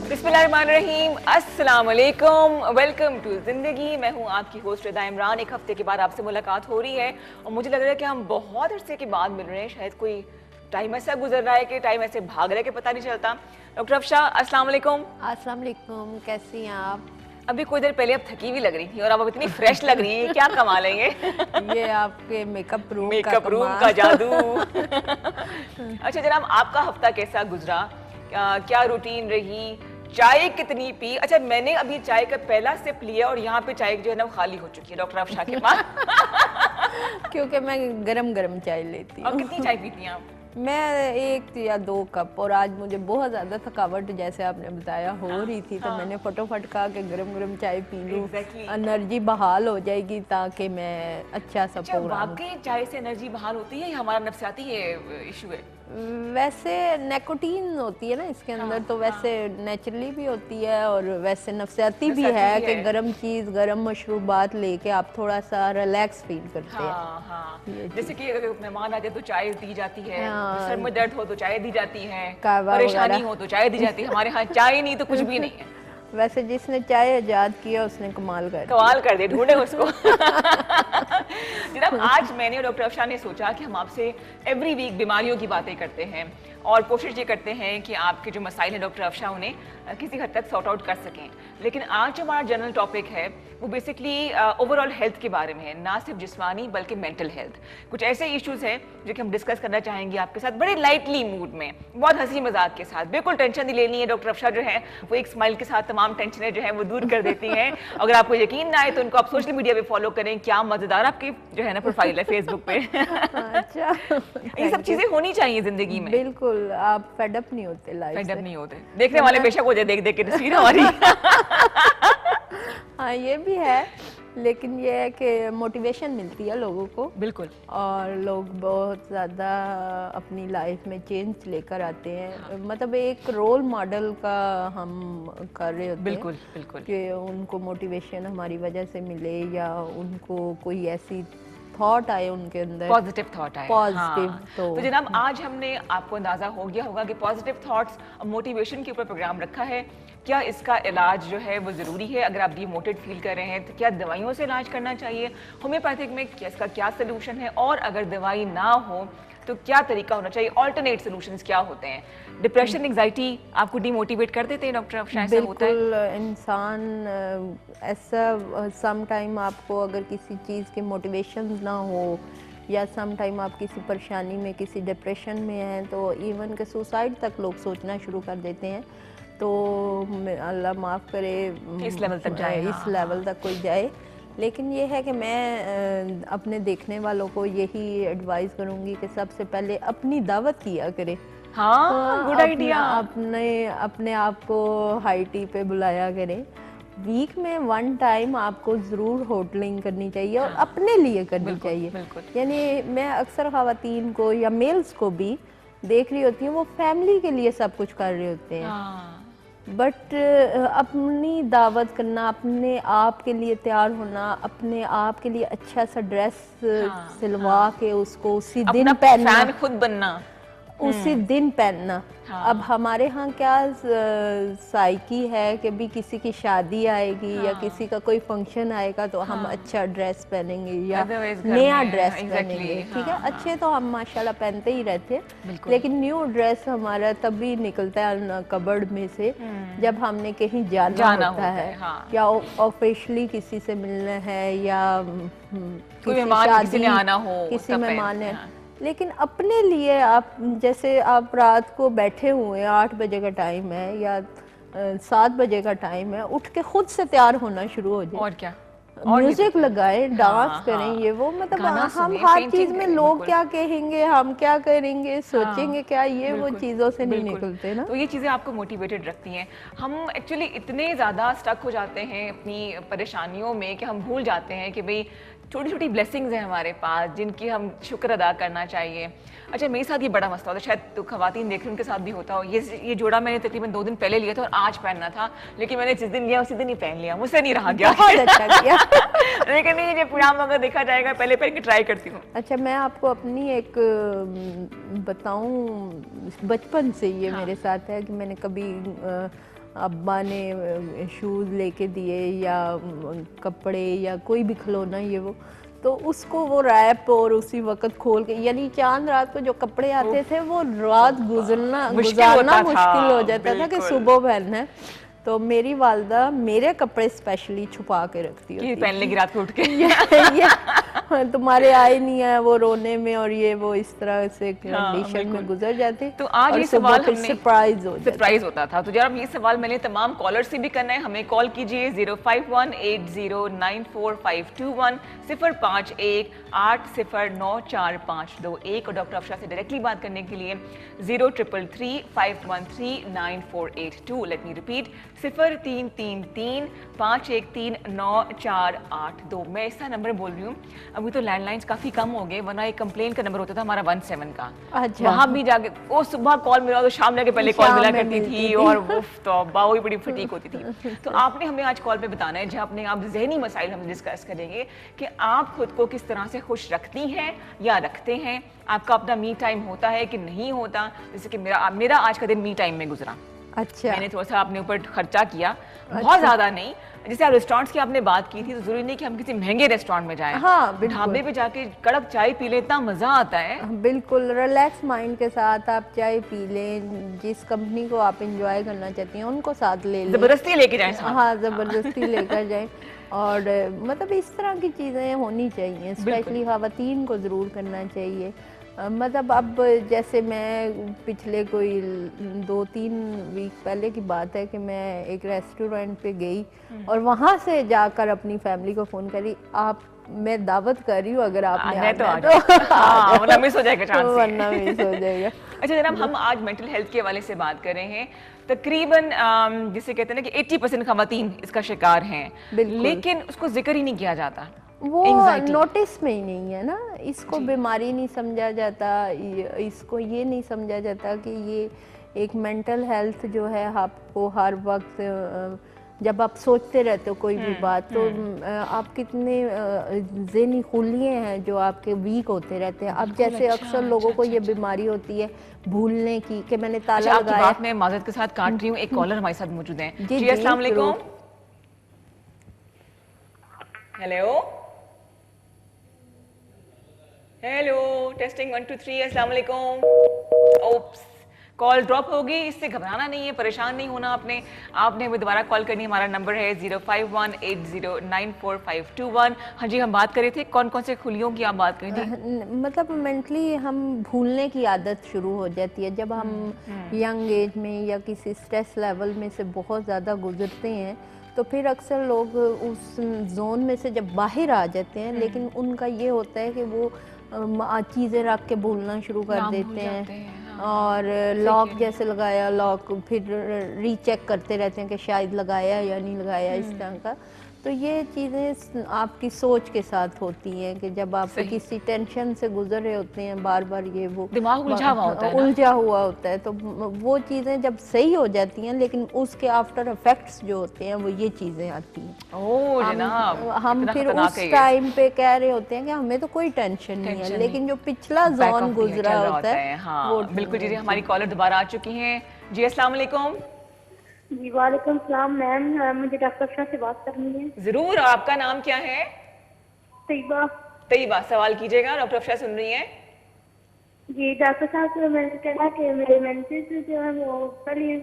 बिस्मिल्लाहिर्रहमानिर्रहीम, अस्सलाम वालेकुम, वेलकम टू जिंदगी। मैं हूँ आपकी होस्ट रिदा इमरान। एक हफ्ते के बाद आपसे मुलाकात हो रही है और मुझे लग रहा है कि हम बहुत अरसे के बाद मिल रहे हैं। शायद कोई टाइम ऐसा गुजर रहा है कि टाइम ऐसे भाग रहा है कि पता नहीं चलता। डॉक्टर अफशा, अस्सलाम वालेकुम। अस्सलाम वालेकुम, कैसी हैं आप? अभी कोई देर पहले अब थकी हुई लग रही थी और अब इतनी फ्रेश लग रही है, क्या कमाल है ये। ये आपके मेकअप रूम का जादू। अच्छा जनाब, आपका हफ्ता कैसा गुजरा? क्या रूटीन रही? चाय कितनी पी? अच्छा, मैंने अभी चाय का पहला सिप लिया और यहाँ पे चाय जो है ना खाली हो चुकी है डॉक्टर अफशा के पास। क्योंकि मैं गरम गरम चाय लेती हूँ। और कितनी चाय पीती हैं आप? मैं 1 या 2 कप, और आज मुझे बहुत ज़्यादा थकावट जैसे आपने बताया हो रही थी, तो मैंने फटोफट कहा कि गरम गरम चाय पी लूँ। एनर्जी बहाल हो जाएगी ताकि मैं अच्छा सा प्रोग्राम। वाकई चाय से एनर्जी बहाल होती है या हमारा नफसियाती इशू है? वैसे निकोटीन होती है ना इसके अंदर, तो वैसे नेचुरली भी होती है और वैसे नफसियाती भी है कि गर्म चीज़, गर्म मशरूबात लेके आप थोड़ा सा रिलैक्स फील करते हैं। जैसे कि अगर मेहमान आ जाए तो चाय दी जाती है, सर में दर्द हो तो चाय दी जाती है, परेशानी हो तो चाय दी जाती है। हमारे यहाँ चाय नहीं तो कुछ भी नहीं है। वैसे जिसने चाय आजाद किया उसने कमाल कर दिया, ढूंढे उसको। जनाब, आज मैंने और डॉक्टर अफशा ने सोचा कि हम आपसे एवरी वीक बीमारियों की बातें करते हैं और कोशिश ये करते हैं कि आपके जो मसाइल हैं डॉक्टर अफशा उन्हें किसी हद तक सॉर्ट आउट कर सकें। लेकिन आज जो हमारा जनरल टॉपिक है वो बेसिकली ओवरऑल हेल्थ के बारे में है, ना सिर्फ जिस्मानी बल्कि मेंटल हेल्थ। कुछ ऐसे इश्यूज हैं जो कि हम डिस्कस करना चाहेंगे आपके साथ बड़े लाइटली मूड में, बहुत हंसी मजाक के साथ। बिल्कुल टेंशन नहीं लेनी है। डॉक्टर अफशा जो है वो एक स्माइल के साथ तमाम टेंशनें जो है वो दूर कर देती हैं। अगर आपको यकीन ना आए तो उनको आप सोशल मीडिया पे फॉलो करें। क्या मजेदार आपकी जो है ना प्रोफाइल है फेसबुक पे। अच्छा, ये सब चीजें होनी चाहिए जिंदगी में। बिल्कुल, आप फेडअप नहीं होते लाइफ से। फेडअप नहीं होते, देखने वाले बेशक हो जाए देख देख के तस्वीर हमारी। हाँ, ये भी है, लेकिन ये है कि मोटिवेशन मिलती है लोगों को। बिल्कुल। और लोग बहुत ज़्यादा अपनी लाइफ में चेंज लेकर आते हैं। मतलब एक रोल मॉडल का हम कर रहे होते हैं। बिल्कुल बिल्कुल, कि उनको मोटिवेशन हमारी वजह से मिले या उनको कोई ऐसी थॉट आए उनके अंदर, पॉजिटिव थॉट आए। पॉजिटिव। तो जनाब, आज हमने आपको अंदाजा हो गया होगा कि पॉजिटिव थॉट्स और मोटिवेशन के ऊपर प्रोग्राम रखा है। क्या इसका इलाज जो है वो ज़रूरी है? अगर आप डिमोटिवेट फील कर रहे हैं तो क्या दवाइयों से इलाज करना चाहिए? होम्योपैथिक में इसका क्या सोल्यूशन है? और अगर दवाई ना हो तो क्या तरीका होना चाहिए? ऑल्टरनेट सोल्यूशंस क्या होते हैं? डिप्रेशन, एंजाइटी आपको डिमोटिवेट कर देते हैं डॉक्टर अफशा? ऐसा होता है? बिल्कुल, इंसान ऐसा सम टाइम आपको अगर किसी चीज़ की मोटिवेशन ना हो या सम टाइम आप किसी परेशानी में, किसी डिप्रेशन में हैं, तो इवन के सुसाइड तक लोग सोचना शुरू कर देते हैं। तो अल्लाह माफ़ करे इस लेवल तक जाए, इस लेवल तक कोई जाए। लेकिन ये है कि मैं अपने देखने वालों को यही एडवाइस करूँगी कि सबसे पहले अपनी दावत किया करें। हाँ, गुड आइडिया। अपने आप को हाई टी पे बुलाया करें। वीक में 1 टाइम आपको ज़रूर होटलिंग करनी चाहिए और अपने लिए करनी चाहिए। यानी मैं अक्सर ख़वातीन को या मेल्स को भी देख रही होती हूँ, वो फैमिली के लिए सब कुछ कर रहे होते हैं। बट अपनी दावत करना, अपने आप के लिए तैयार होना, अपने आप के लिए अच्छा सा ड्रेस सिलवा के उसको उसी दिन पहनना, खुद बनना, उसी दिन पहनना। अब हमारे यहाँ क्या साइकी है कि भी किसी की शादी आएगी या किसी का कोई फंक्शन आएगा तो हम अच्छा ड्रेस पहनेंगे या नया ड्रेस पहनेंगे। ठीक है, अच्छे तो हम माशाल्लाह पहनते ही रहते हैं, लेकिन न्यू ड्रेस हमारा तभी निकलता है कबर्ड में से जब हमने कहीं जाना होता है या ऑफिशियली किसी से मिलना है या किसी मेहमान है। लेकिन अपने लिए आप, जैसे आप रात को बैठे हुए हैं, 8 बजे का टाइम है या 7 बजे का टाइम है, उठ के खुद से तैयार होना शुरू हो जाए। और क्या, म्यूजिक लगाएं, डांस करें, ये वो, मतलब हम हर चीज में लोग क्या कहेंगे, हम क्या करेंगे, सोचेंगे क्या, ये वो चीजों से नहीं निकलते ना। तो ये चीजें आपको मोटिवेटेड रखती हैं। हम एक्चुअली इतने ज्यादा स्टक हो जाते हैं अपनी परेशानियों में कि हम भूल जाते हैं कि भाई छोटी छोटी ब्लेसिंग्स हैं हमारे पास जिनकी हम शुक्र अदा करना चाहिए। अच्छा, मेरे साथ ये बड़ा मसला होता है, शायद तो खवातीन देख रहे उनके साथ भी होता हो। ये जोड़ा मैंने तकरीबन 2 दिन पहले लिया था और आज पहनना था, लेकिन मैंने जिस दिन लिया उसी दिन ही पहन लिया, मुझसे नहीं रहा गया। अच्छा किया। लेकिन नहीं, ये प्रोग्राम अगर देखा जाएगा पहले पहन के ट्राई करती हूँ। अच्छा, मैं आपको अपनी एक बताऊं, बचपन से ये मेरे साथ है कि मैंने कभी अब्बा ने शूज़ लेके दिए या कपड़े या कोई भी खिलौना ये वो, तो उसको वो रैप और उसी वक्त खोल के, यानी चांद रात को जो कपड़े आते थे वो रात गुजारना मुश्किल हो जाता था कि सुबह पहनना है। तो मेरी वालदा मेरे कपड़े स्पेशली छुपा के रखती होती पहन लेगी रात को उठ के। ये तुम्हारे आए नहीं है वो रोने में और ये वो इस तरह से कंडीशन में गुजर जाते। तो आज ये सवाल हमने सरप्राइज होता था। तो जरा ये सवाल मैंने तमाम कॉलर से भी करना है। हमें कॉल कीजिए 05180945210 051809452 और डॉक्टर अफशा से डायरेक्टली बात करने के लिए 0333513948 लेट मी रिपीट 0333513948 मैं ऐसा नंबर बोल रही हूँ। अभी तो लैंडलाइंस काफी कम हो गए, वरना एक कंप्लेन का नंबर होता था हमारा 17 का। अच्छा। वहां भी जाके वो सुबह कॉल मिला तो शाम जाके पहले कॉल मिला करती थी और उफ तो वही बड़ी फटीक होती थी। तो आपने हमें आज कॉल पे बताना है जहाँ अपने आप जहनी मसाइल हम डिस्कस करेंगे कि आप खुद को किस तरह से खुश रखती हैं या रखते हैं, आपका अपना मी टाइम होता है कि नहीं होता। जैसे कि मेरा आज का दिन मी टाइम में गुजरा। अच्छा। मैंने थोड़ा सा अपने ऊपर खर्चा किया, बहुत ज्यादा नहीं। जैसे आप रेस्टोरेंट्स की आपने बात की थी, तो जरूरी नहीं कि हम किसी महंगे रेस्टोरेंट में जाएं। हाँ, ढाबे पे जाके कड़क चाय पी लें, इतना मजा आता है। बिल्कुल रिलैक्स माइंड के साथ आप चाय पी लें, जिस कंपनी को आप एंजॉय करना चाहती हैं उनको साथ ले लें, जबरदस्ती लेके जाएं साथ। हाँ, जबरदस्ती लेकर जाएं। और मतलब इस तरह की चीज़ें होनी चाहिए, स्पेशली ख़वातीन को ज़रूर करना चाहिए। मतलब अब जैसे मैं पिछले कोई 2-3 वीक पहले की बात है कि मैं एक रेस्टोरेंट पे गई और वहाँ से जाकर अपनी फैमिली को फ़ोन करी, आप मैं दावत कर रही हूँ, अगर आपने आना तो वरना मिस हो जाएगा चांस, वरना मिस हो जाएगा। अच्छा जनाब, हम आज मेंटल हेल्थ के हवाले से बात कर रहे हैं। तकरीबन जिसे कहते हैं ना कि 80% खवातीन इसका शिकार हैं, लेकिन उसको जिक्र ही नहीं किया जाता। वो नोटिस में ही नहीं है ना, इसको बीमारी नहीं समझा जाता, इसको ये नहीं समझा जाता कि ये एक मेंटल हेल्थ जो है आपको हर वक्त जब आप सोचते रहते हो कोई भी बात, तो आप कितने ज़हनी खुलिये हैं जो आपके वीक होते रहते हैं। अब जैसे अक्सर लोगों को ये बीमारी होती है भूलने की कि मैंने ताला लगाया। बात मैं माजरत के साथ काट रही हूँ, एक कॉलर हमारे साथ मौजूद हैं। जी अस्सलाम वालेकुम। Hello hello, testing 1 2 3। अस्सलाम वालेकुम। ओप्स, कॉल ड्रॉप होगी, इससे घबराना नहीं है, परेशान नहीं होना आपने हमें दोबारा कॉल करनी। हमारा नंबर है 0518094521। हाँ जी, हम बात कर रहे थे कौन कौन से खुलियों की आप बात करें थी। मतलब मेंटली हम भूलने की आदत शुरू हो जाती है जब हम यंग एज में या किसी स्ट्रेस लेवल में से बहुत ज़्यादा गुजरते हैं, तो फिर अक्सर लोग उस जोन में से जब बाहर आ जाते हैं, लेकिन उनका ये होता है कि वो चीज़ें रख के भूलना शुरू कर देते हैं। और लॉक जैसे लगाया, लॉक फिर रीचेक करते रहते हैं कि शायद लगाया या नहीं लगाया, इस तरह का। तो ये चीज़ें आपकी सोच के साथ होती हैं कि जब आप किसी टेंशन से गुजर रहे होते हैं, बार बार ये वो दिमाग उलझा हुआ होता है, तो वो चीज़ें जब सही हो जाती हैं, लेकिन उसके आफ्टर इफेक्ट्स जो होते हैं वो ये चीज़ें आती हैं। हम फिर उस टाइम पे कह रहे होते हैं कि हमें तो कोई टेंशन नहीं है, लेकिन जो पिछला जोन गुजरा होता है वो बिल्कुल। जी हमारी कॉलर दोबारा आ चुकी हैं। जी अस्सलाम वालेकुम। जी वालेकुम सलाम मैम, मुझे डॉक्टर अफशा से बात करनी है। जरूर, आपका नाम क्या है? तैयबा। तैयबा, सवाल कीजिएगा, डॉक्टर अफशा सुन रही हैं। जी डॉक्टर साहब, मैंने कहना कि मेरे मेंसेस जो है वो पहली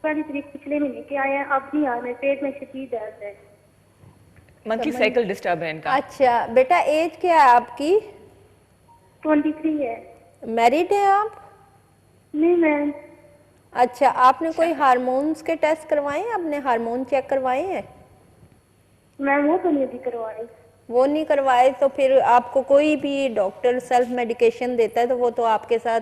तारीख पिछले महीने के आए हैं, अब नहीं आ रहे, पेट में शदीद दर्द है, मंथली साइकिल डिस्टर्ब है इनका। अच्छा बेटा, एज क्या है आपकी? 23 है। मैरिड है आप? नहीं मैम। अच्छा, आपने कोई हार्मोन्स के टेस्ट करवाए हैं? आपने हार्मोन चेक करवाए हैं? मैम वो तो नहीं अभी करवाए। वो नहीं करवाए तो फिर आपको कोई भी डॉक्टर सेल्फ मेडिकेशन देता है तो वो तो आपके साथ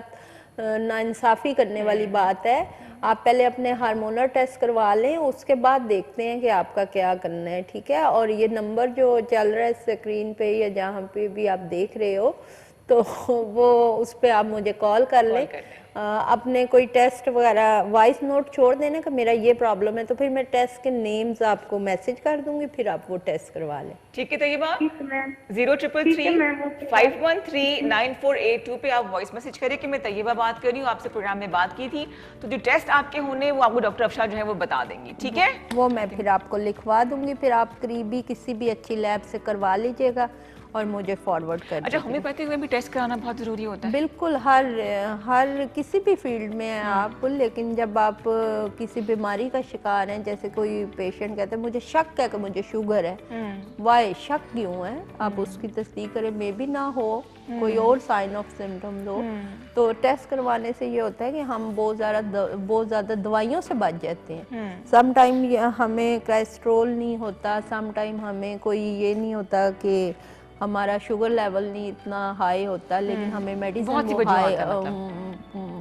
नाइंसाफ़ी करने वाली बात है। आप पहले अपने हार्मोनल टेस्ट करवा लें, उसके बाद देखते हैं कि आपका क्या करना है, ठीक है? और ये नंबर जो चल रहा है स्क्रीन पे या जहाँ पे भी आप देख रहे हो, तो वो उस पर आप मुझे कॉल कर लें अपने कोई टेस्ट वगैरह वॉइस नोट छोड़ देना कि मेरा ये प्रॉब्लम है, तो फिर मैं टेस्ट के नेम्स आपको मैसेज कर दूंगी, फिर आप वो टेस्ट करवा लें। ठीक है तैयबा, ठीक है मैम। 0333-513-9482 पे आप वॉइस मैसेज करिए कि मैं तैयबा बात कर रही हूँ, आपसे प्रोग्राम में बात की थी, तो जो टेस्ट आपके होने वो आपको डॉक्टर अफशा जो है वो बता देंगी। ठीक है, वो मैं फिर आपको लिखवा दूंगी, फिर आप करीबी किसी भी अच्छी लैब से करवा लीजिएगा और मुझे फॉरवर्ड कर अच्छा, दीजिएगा। होम्योपैथिक में भी टेस्ट कराना बहुत जरूरी होता है? बिल्कुल, हर किसी भी फील्ड में है आप, लेकिन जब आप किसी बीमारी का शिकार हैं, जैसे कोई पेशेंट कहता है मुझे शक है कि मुझे शुगर है, वाई शक क्यों है, आप उसकी तस्दीक करें, मे भी ना हो, कोई और साइन ऑफ सिम्टम्स हो, तो टेस्ट करवाने से ये होता है कि हम बहुत ज़्यादा दवाइयों से बच जाते हैं। सम टाइम हमें कोलेस्ट्रोल नहीं होता, सम टाइम हमें कोई ये नहीं होता कि हमारा शुगर लेवल नहीं इतना हाई होता, लेकिन हमें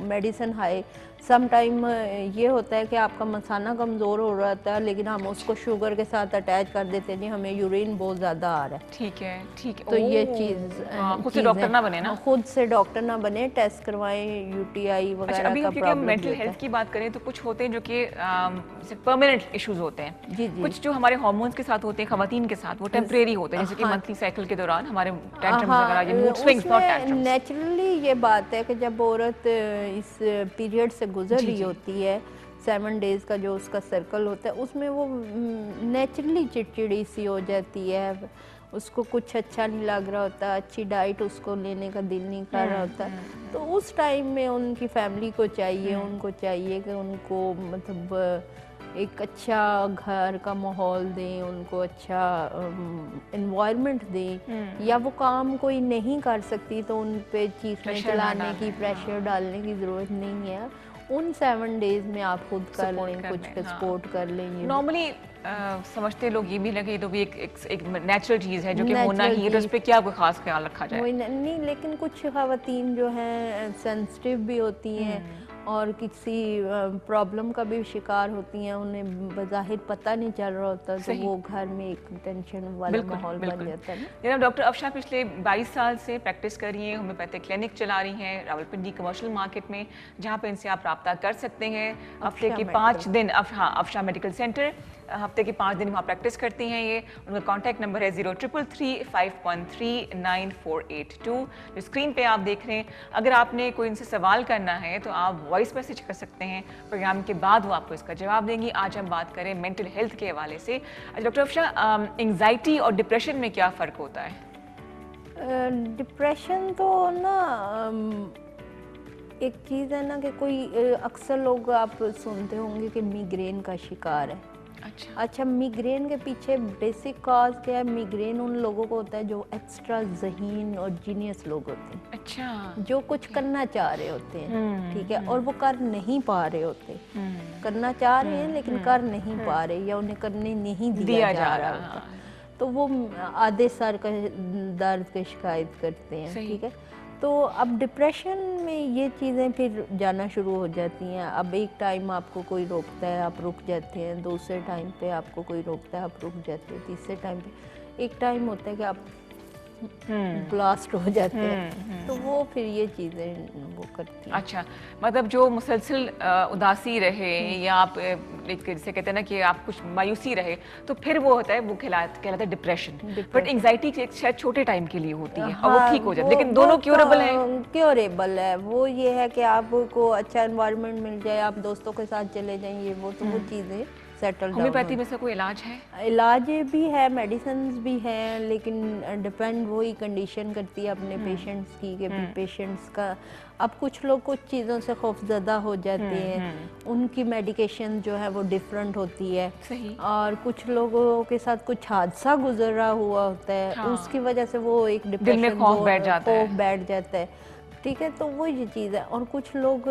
मेडिसिन हाई सम टाइम ये होता है कि आपका मसाना कमज़ोर हो रहा है, लेकिन हम उसको शुगर के साथ अटैच कर देते हैं, हमें यूरिन बहुत ज़्यादा आ रहा है। ठीक है, ठीक है। तो ये चीज़ खुद से डॉक्टर ना बने ना, खुद से डॉक्टर ना बने, टेस्ट करवाएं, यूटीआई वगैरह अच्छा, अभी का क्योंकि हम मेंटल हेल्थ की बात करें तो कुछ होते हैं जो कि परमानेंट इश्यूज होते हैं, जी जी। कुछ जो हमारे हार्मोन्स के साथ होते हैं खवातीन के साथ वो टेम्परेरी होते हैं, जैसे कि मंथली साइकिल के दौरान हमारे टेंट्रम्स वगैरह, ये mood swings, not tantrums. Naturally ये बात है कि जब औरत इस पीरियड से गुजर रही होती है, 7 डेज का जो उसका सर्कल होता है, उसमें वो नेचुरली चिड़चिड़ी सी हो जाती है, उसको कुछ अच्छा नहीं लग रहा होता, अच्छी डाइट उसको लेने का दिल नहीं कर रहा होता, तो उस टाइम में उनकी फैमिली को चाहिए, उनको चाहिए कि उनको मतलब एक अच्छा घर का माहौल दें, उनको अच्छा एनवायरनमेंट दें, या वो काम कोई नहीं कर सकती तो उन पे चीखने चलाने की, प्रेशर डालने की ज़रूरत नहीं है। उन 7 डेज में आप खुद कर लें, कुछ सपोर्ट कर लेंगे। नॉर्मली समझते लोग ये भी ना कि ये तो भी एक नेचुरल चीज़ है जो कि होना ही है, तो उस पर क्या कोई खास ख्याल रखा जाए? नहीं, लेकिन कुछ ख़वातीन जो हैं सेंसिटिव भी होती हैं और किसी प्रॉब्लम का भी शिकार होती हैं, उन्हें बज़ाहिर पता नहीं चल रहा होता, तो वो घर में एक टेंशन वाला माहौल बन जाता है। जनाब डॉक्टर अफशा पिछले 22 साल से प्रैक्टिस कर रही हैं, होम्योपैथिक क्लिनिक चला रही हैं रावलपिंडी कमर्शियल मार्केट में, जहाँ पे इनसे आप रब्ता कर सकते हैं। हफ्ते के 5 दिन अफशा मेडिकल सेंटर, हफ्ते के 5 दिन वहाँ प्रैक्टिस करती हैं ये। उनका कॉन्टैक्ट नंबर है 0333-513-9482, जो स्क्रीन पे आप देख रहे हैं। अगर आपने कोई इनसे सवाल करना है तो आप वॉइस मैसेज कर सकते हैं, प्रोग्राम के बाद वो आपको इसका जवाब देंगी। आज हम बात करें मेंटल हेल्थ के हवाले से। डॉक्टर अफशा, एंग्जाइटी और डिप्रेशन में क्या फ़र्क होता है? डिप्रेशन तो ना एक चीज़ है ना कि कोई अक्सर लोग आप सुनते होंगे कि मिग्रेन का शिकार है। अच्छा, मिग्रेन के पीछे बेसिक कॉज क्या है? मिग्रेन उन लोगों को होता है जो एक्स्ट्रा ज़हीन और जीनियस लोग होते हैं। अच्छा, जो कुछ करना चाह रहे होते हैं, ठीक है, और वो कर नहीं पा रहे होते, करना चाह रहे हैं लेकिन कर नहीं पा रहे, या उन्हें करने नहीं दिया जा रहा होता, तो वो आधे सर का दर्द की शिकायत करते हैं, ठीक है। तो अब डिप्रेशन में ये चीज़ें फिर जाना शुरू हो जाती हैं। अब एक टाइम आपको कोई रोकता है, आप रुक जाते हैं, दूसरे टाइम पे आपको कोई रोकता है, आप रुक जाते हैं, तीसरे टाइम पे एक टाइम होता है कि आप ब्लास्ट हो जाते हैं, तो वो फिर ये चीज़ें वो करती हैं। अच्छा, मतलब जो मुसलसल उदासी रहे या आप एक जैसे कहते हैं ना कि आप कुछ मायूसी रहे, तो फिर वो होता है, वो कहलाता है डिप्रेशन। बट एंग्जाइटी शायद छोटे टाइम के लिए होती है और वो ठीक हो जाती है, लेकिन दोनों क्योरेबल है। क्योरेबल है, वो ये है कि आपको अच्छा एनवायरनमेंट मिल जाए, आप दोस्तों के साथ चले जाइए, वो तो वो चीज़ें सेटल। होम्योपैथी में से कोई इलाज है? इलाज भी है, मेडिसिन भी हैं, लेकिन डिपेंड वही कंडीशन करती है अपने पेशेंट्स की कि पेशेंट्स का। अब कुछ लोग कुछ चीज़ों से खौफजदा हो जाते हैं, उनकी मेडिकेशन जो है वो डिफरेंट होती है। सही। और कुछ लोगों के साथ कुछ हादसा गुजरा हुआ होता है, हाँ। उसकी वजह से वो एक दिल में खौफ बैठ जाता है, ठीक है। तो वो ये चीज़ है। और कुछ लोग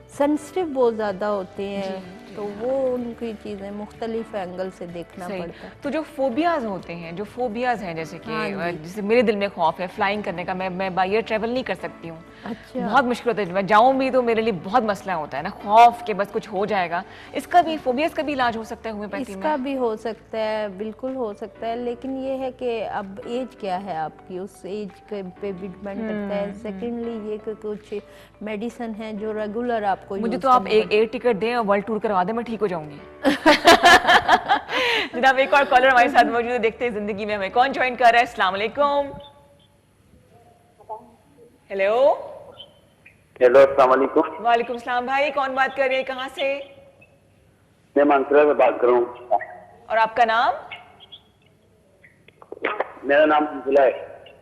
सेंसिटिव बहुत ज़्यादा होते हैं, तो वो उनकी चीज़ें मुख्तलिफ एंगल से देखना पड़ता है। तो जो फोबियाज होते हैं, जो फोबियाज हैं, जैसे कि जैसे मेरे दिल में खौफ है फ्लाइंग करने का, मैं बाय एयर ट्रैवल नहीं कर सकती हूँ। अच्छा। बहुत मुश्किल होता है, मैं जाऊँ भी तो मेरे लिए बहुत मसला होता है ना, खौफ के बस कुछ हो जाएगा। इसका भी, फोबियाज का भी इलाज हो सकता है होम्योपैथी में? इसका भी हो सकता है, बिल्कुल हो सकता है, लेकिन ये है कि अब एज क्या है आपकी, उस एज पे भी डिपेंड करता है। सेकेंडली ये कि कुछ मेडिसिन है जो रेगुलर आपको मुझे तो आप एक एयर टिकट दें और वर्ल्ड टूर करवा दें, मैं ठीक हो जाऊंगी। जनाब एक और कॉलर हमारे साथ मौजूद है, देखते हैं जिंदगी में हमें कौन ज्वाइन कर रहा है। अस्सलाम वालेकुम। हेलो। हेलो, अस्सलाम वालेकुम। वालेकुम सलाम भाई, कौन बात कर रहे हैं, कहाँ से? मैं मानसरा से बात कर रहा हूँ। और आपका नाम? मेरा नाम अब्दुल्ला है।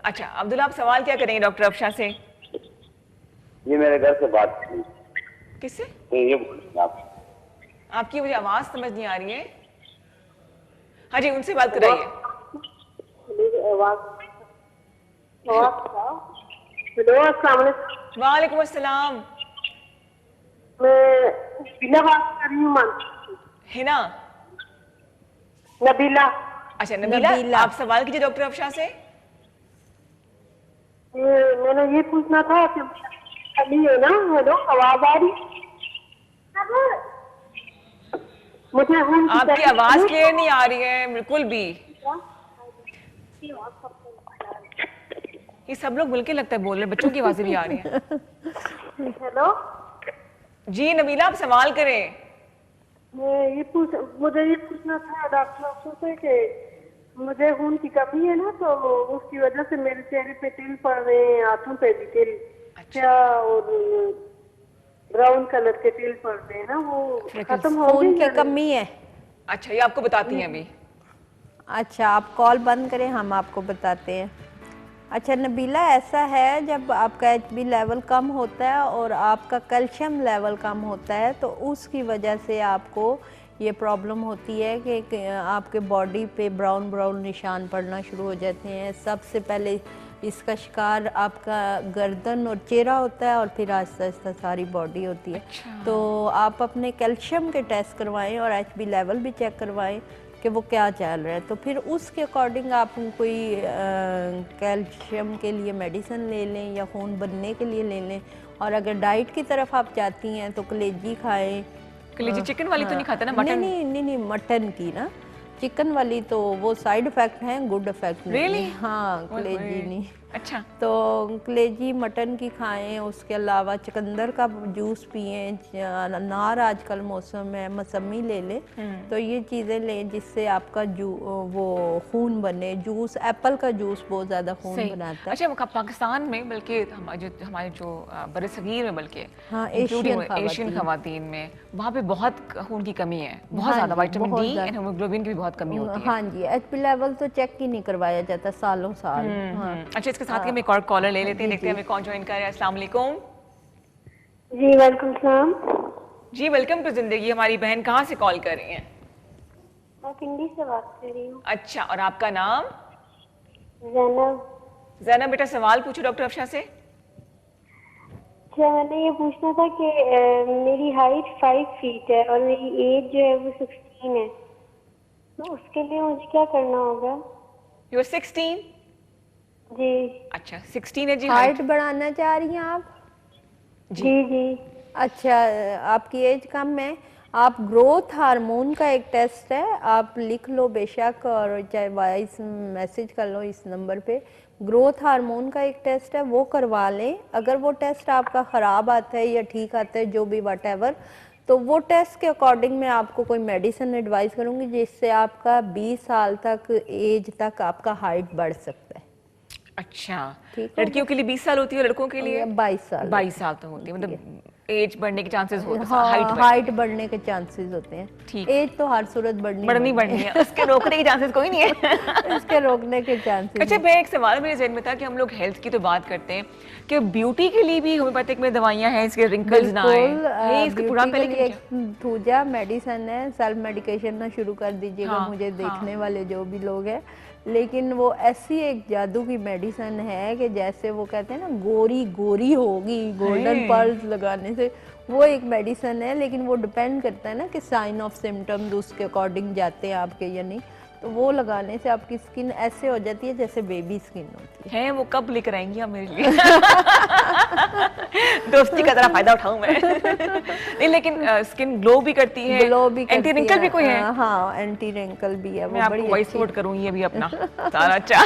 अच्छा अब्दुल्ला, आप सवाल क्या करेंगे डॉक्टर अफशा से? ये मेरे घर से बात कर रही है। किससे? तो ये बोलिए आप। आपकी मुझे आवाज समझ नहीं आ रही है। हाँ जी, उनसे बात कराइए। हेलो, अस्सलाम वालेकुम। वालेकुम अस्सलाम। मैं बिना बात कर रही हूँ। हिना? नबीला। अच्छा नबीला, आप सवाल कीजिए डॉक्टर अफशा से। मैंने ये पूछना था कि अभी है ना, हेलो, आवाज आ रही? मुझे आपकी आवाज क्लियर नहीं आ रही है बिल्कुल भी। ये सब लोग मिलके लगता है बोल रहे हैं, बच्चों की आवाजें भी आ रही हैं। हेलो जी नबीला, आप सवाल करें। मुझे ये पूछना था डॉक्टर से कि मुझे खून की कमी है ना, तो उसकी वजह से मेरे चेहरे पे तिल पड़ रहे हैं, हाथों पे भी तिल। अच्छा। और ब्राउन कलर के तिल पड़ रहे हैं ना, वो खत्म हो गई? खून की कमी है। अच्छा, ये आपको बताती हैं अभी? अच्छा, आप कॉल बंद करें, हम आपको बताते हैं। अच्छा नबीला, ऐसा है जब आपका HB लेवल कम होता है और आपका कैल्शियम लेवल कम होता है तो उसकी वजह से आपको ये प्रॉब्लम होती है कि आपके बॉडी पे ब्राउन ब्राउन निशान पड़ना शुरू हो जाते हैं। सबसे पहले इसका शिकार आपका गर्दन और चेहरा होता है और फिर आहिस्ता आहिस्ता सारी बॉडी होती है। अच्छा। तो आप अपने कैल्शियम के टेस्ट करवाएं और HB लेवल भी चेक करवाएं कि वो क्या चल रहा है, तो फिर उसके अकॉर्डिंग आप कोई कैल्शियम के लिए मेडिसिन ले लें या खून बनने के लिए ले लें। और अगर डाइट की तरफ आप जाती हैं तो कलेजी खाएं। कलेजी चिकन वाली तो नहीं खाता ना, मटन? नहीं, मटन की ना, चिकन वाली तो वो साइड इफेक्ट हैं, गुड इफेक्ट नहीं। Really? हाँ, कलेजी नहीं। अच्छा। तो कलेजी मटन की खाएं, उसके अलावा चुकंदर का जूस पिएं, अनार आजकल मौसम है, मौसमी ले लें। तो ये चीज़ें लें जिससे आपका वो खून बने। जूस, एप्पल का जूस बहुत ज़्यादा खून बनाता है। अच्छा, पाकिस्तान में बल्कि हमारे जो बड़े सगीर में, बल्कि हाँ, एशियन खवातीन में, वहाँ पे बहुत खून की कमी है, बहुत ज़्यादा। विटामिन डी एंड हीमोग्लोबिन की भी बहुत कमी होती है। हाँ जी, HB लेवल तो चेक ही नहीं करवाया जाता सालों साल। हाँ। अच्छा, इसके साथ ही हम एक और कॉलर ले लेते हैं, देखते हैं हमें कौन ज्वाइन कर रहा है। अस्सलाम वालेकुम। जी वालेकुम सलाम। जी वेलकम टू जिंदगी। हमारी बहन कहाँ से कॉल कर रही हैं? मैं पिंडी से बात कर रही हूँ। अच्छा, और आपका नाम? जैनब। जैनब बेटा, सवाल पूछो डॉक्टर अफशा से। अच्छा, मैंने ये पूछना था कि मेरी हाइट 5 फीट है और मेरी एज जो है वो 16 है, तो उसके लिए मुझे क्या करना होगा? You are 16? जी। अच्छा, 16 है जी। हाइट बढ़ाना चाह रही हैं आप? जी जी। अच्छा, आपकी एज कम है। आप ग्रोथ हार्मोन का एक टेस्ट है, आप लिख लो बेशक, और चाहे वॉइस मैसेज कर लो इस नंबर पे। ग्रोथ हार्मोन का एक टेस्ट है, वो करवा लें। अगर वो टेस्ट आपका ख़राब आता है या ठीक आता है, जो भी व्हाटएवर, तो वो टेस्ट के अकॉर्डिंग मैं आपको कोई मेडिसिन एडवाइस करूँगी जिससे आपका 20 साल तक एज तक आपका हाइट बढ़ सकता है। अच्छा, ठीक लड़कियों के लिए 20 साल होती है, लड़कों के लिए 22 साल। 22 साल तो होती है, मतलब एज बढ़ने के चांसेस होते हैं। हाँ, हाइट बढ़ने के चांसेस होते हैं। ठीक। एज तो हर सूरत बढ़नी है, उसके रोकने के चांसेस कोई नहीं है। इसके रोकने के चांसेस। अच्छा, मैं एक सवाल मेरे ज़हन में था कि हम लोग हेल्थ की तो बात करते हैं कि ब्यूटी के लिए भी होम्योपैथिक में दवाइयां हैं, इसके रिंकल्स ना आए, इसके बुढ़ापे के लिए थूजा मेडिसिन है। सेल्फ मेडिकेशन ना शुरू कर दीजिएगा, मुझे देखने वाले जो भी लोग हैं। लेकिन वो ऐसी एक जादू की मेडिसिन है कि जैसे वो कहते हैं ना, गोरी गोरी होगी गोल्डन पर्ल्स लगाने से, वो एक मेडिसिन है, लेकिन वो डिपेंड करता है ना कि साइन ऑफ सिम्टम्स उसके अकॉर्डिंग जाते हैं आपके या नहीं। तो वो लगाने से आपकी स्किन ऐसे हो जाती है जैसे बेबी स्किन होती है। वो कब लेकर आएंगी आप मेरे लिए? दोस्ती का जरा फायदा उठाऊं मैं। नहीं, लेकिन स्किन ग्लो भी करती है, ग्लो भी एंटी रिंकल भी कोई है? हाँ, एंटी रिंकल भी है। मैं वो आपको बड़ी वॉइस अच्छी नोट करूंगी अभी अपना सारा। अच्छा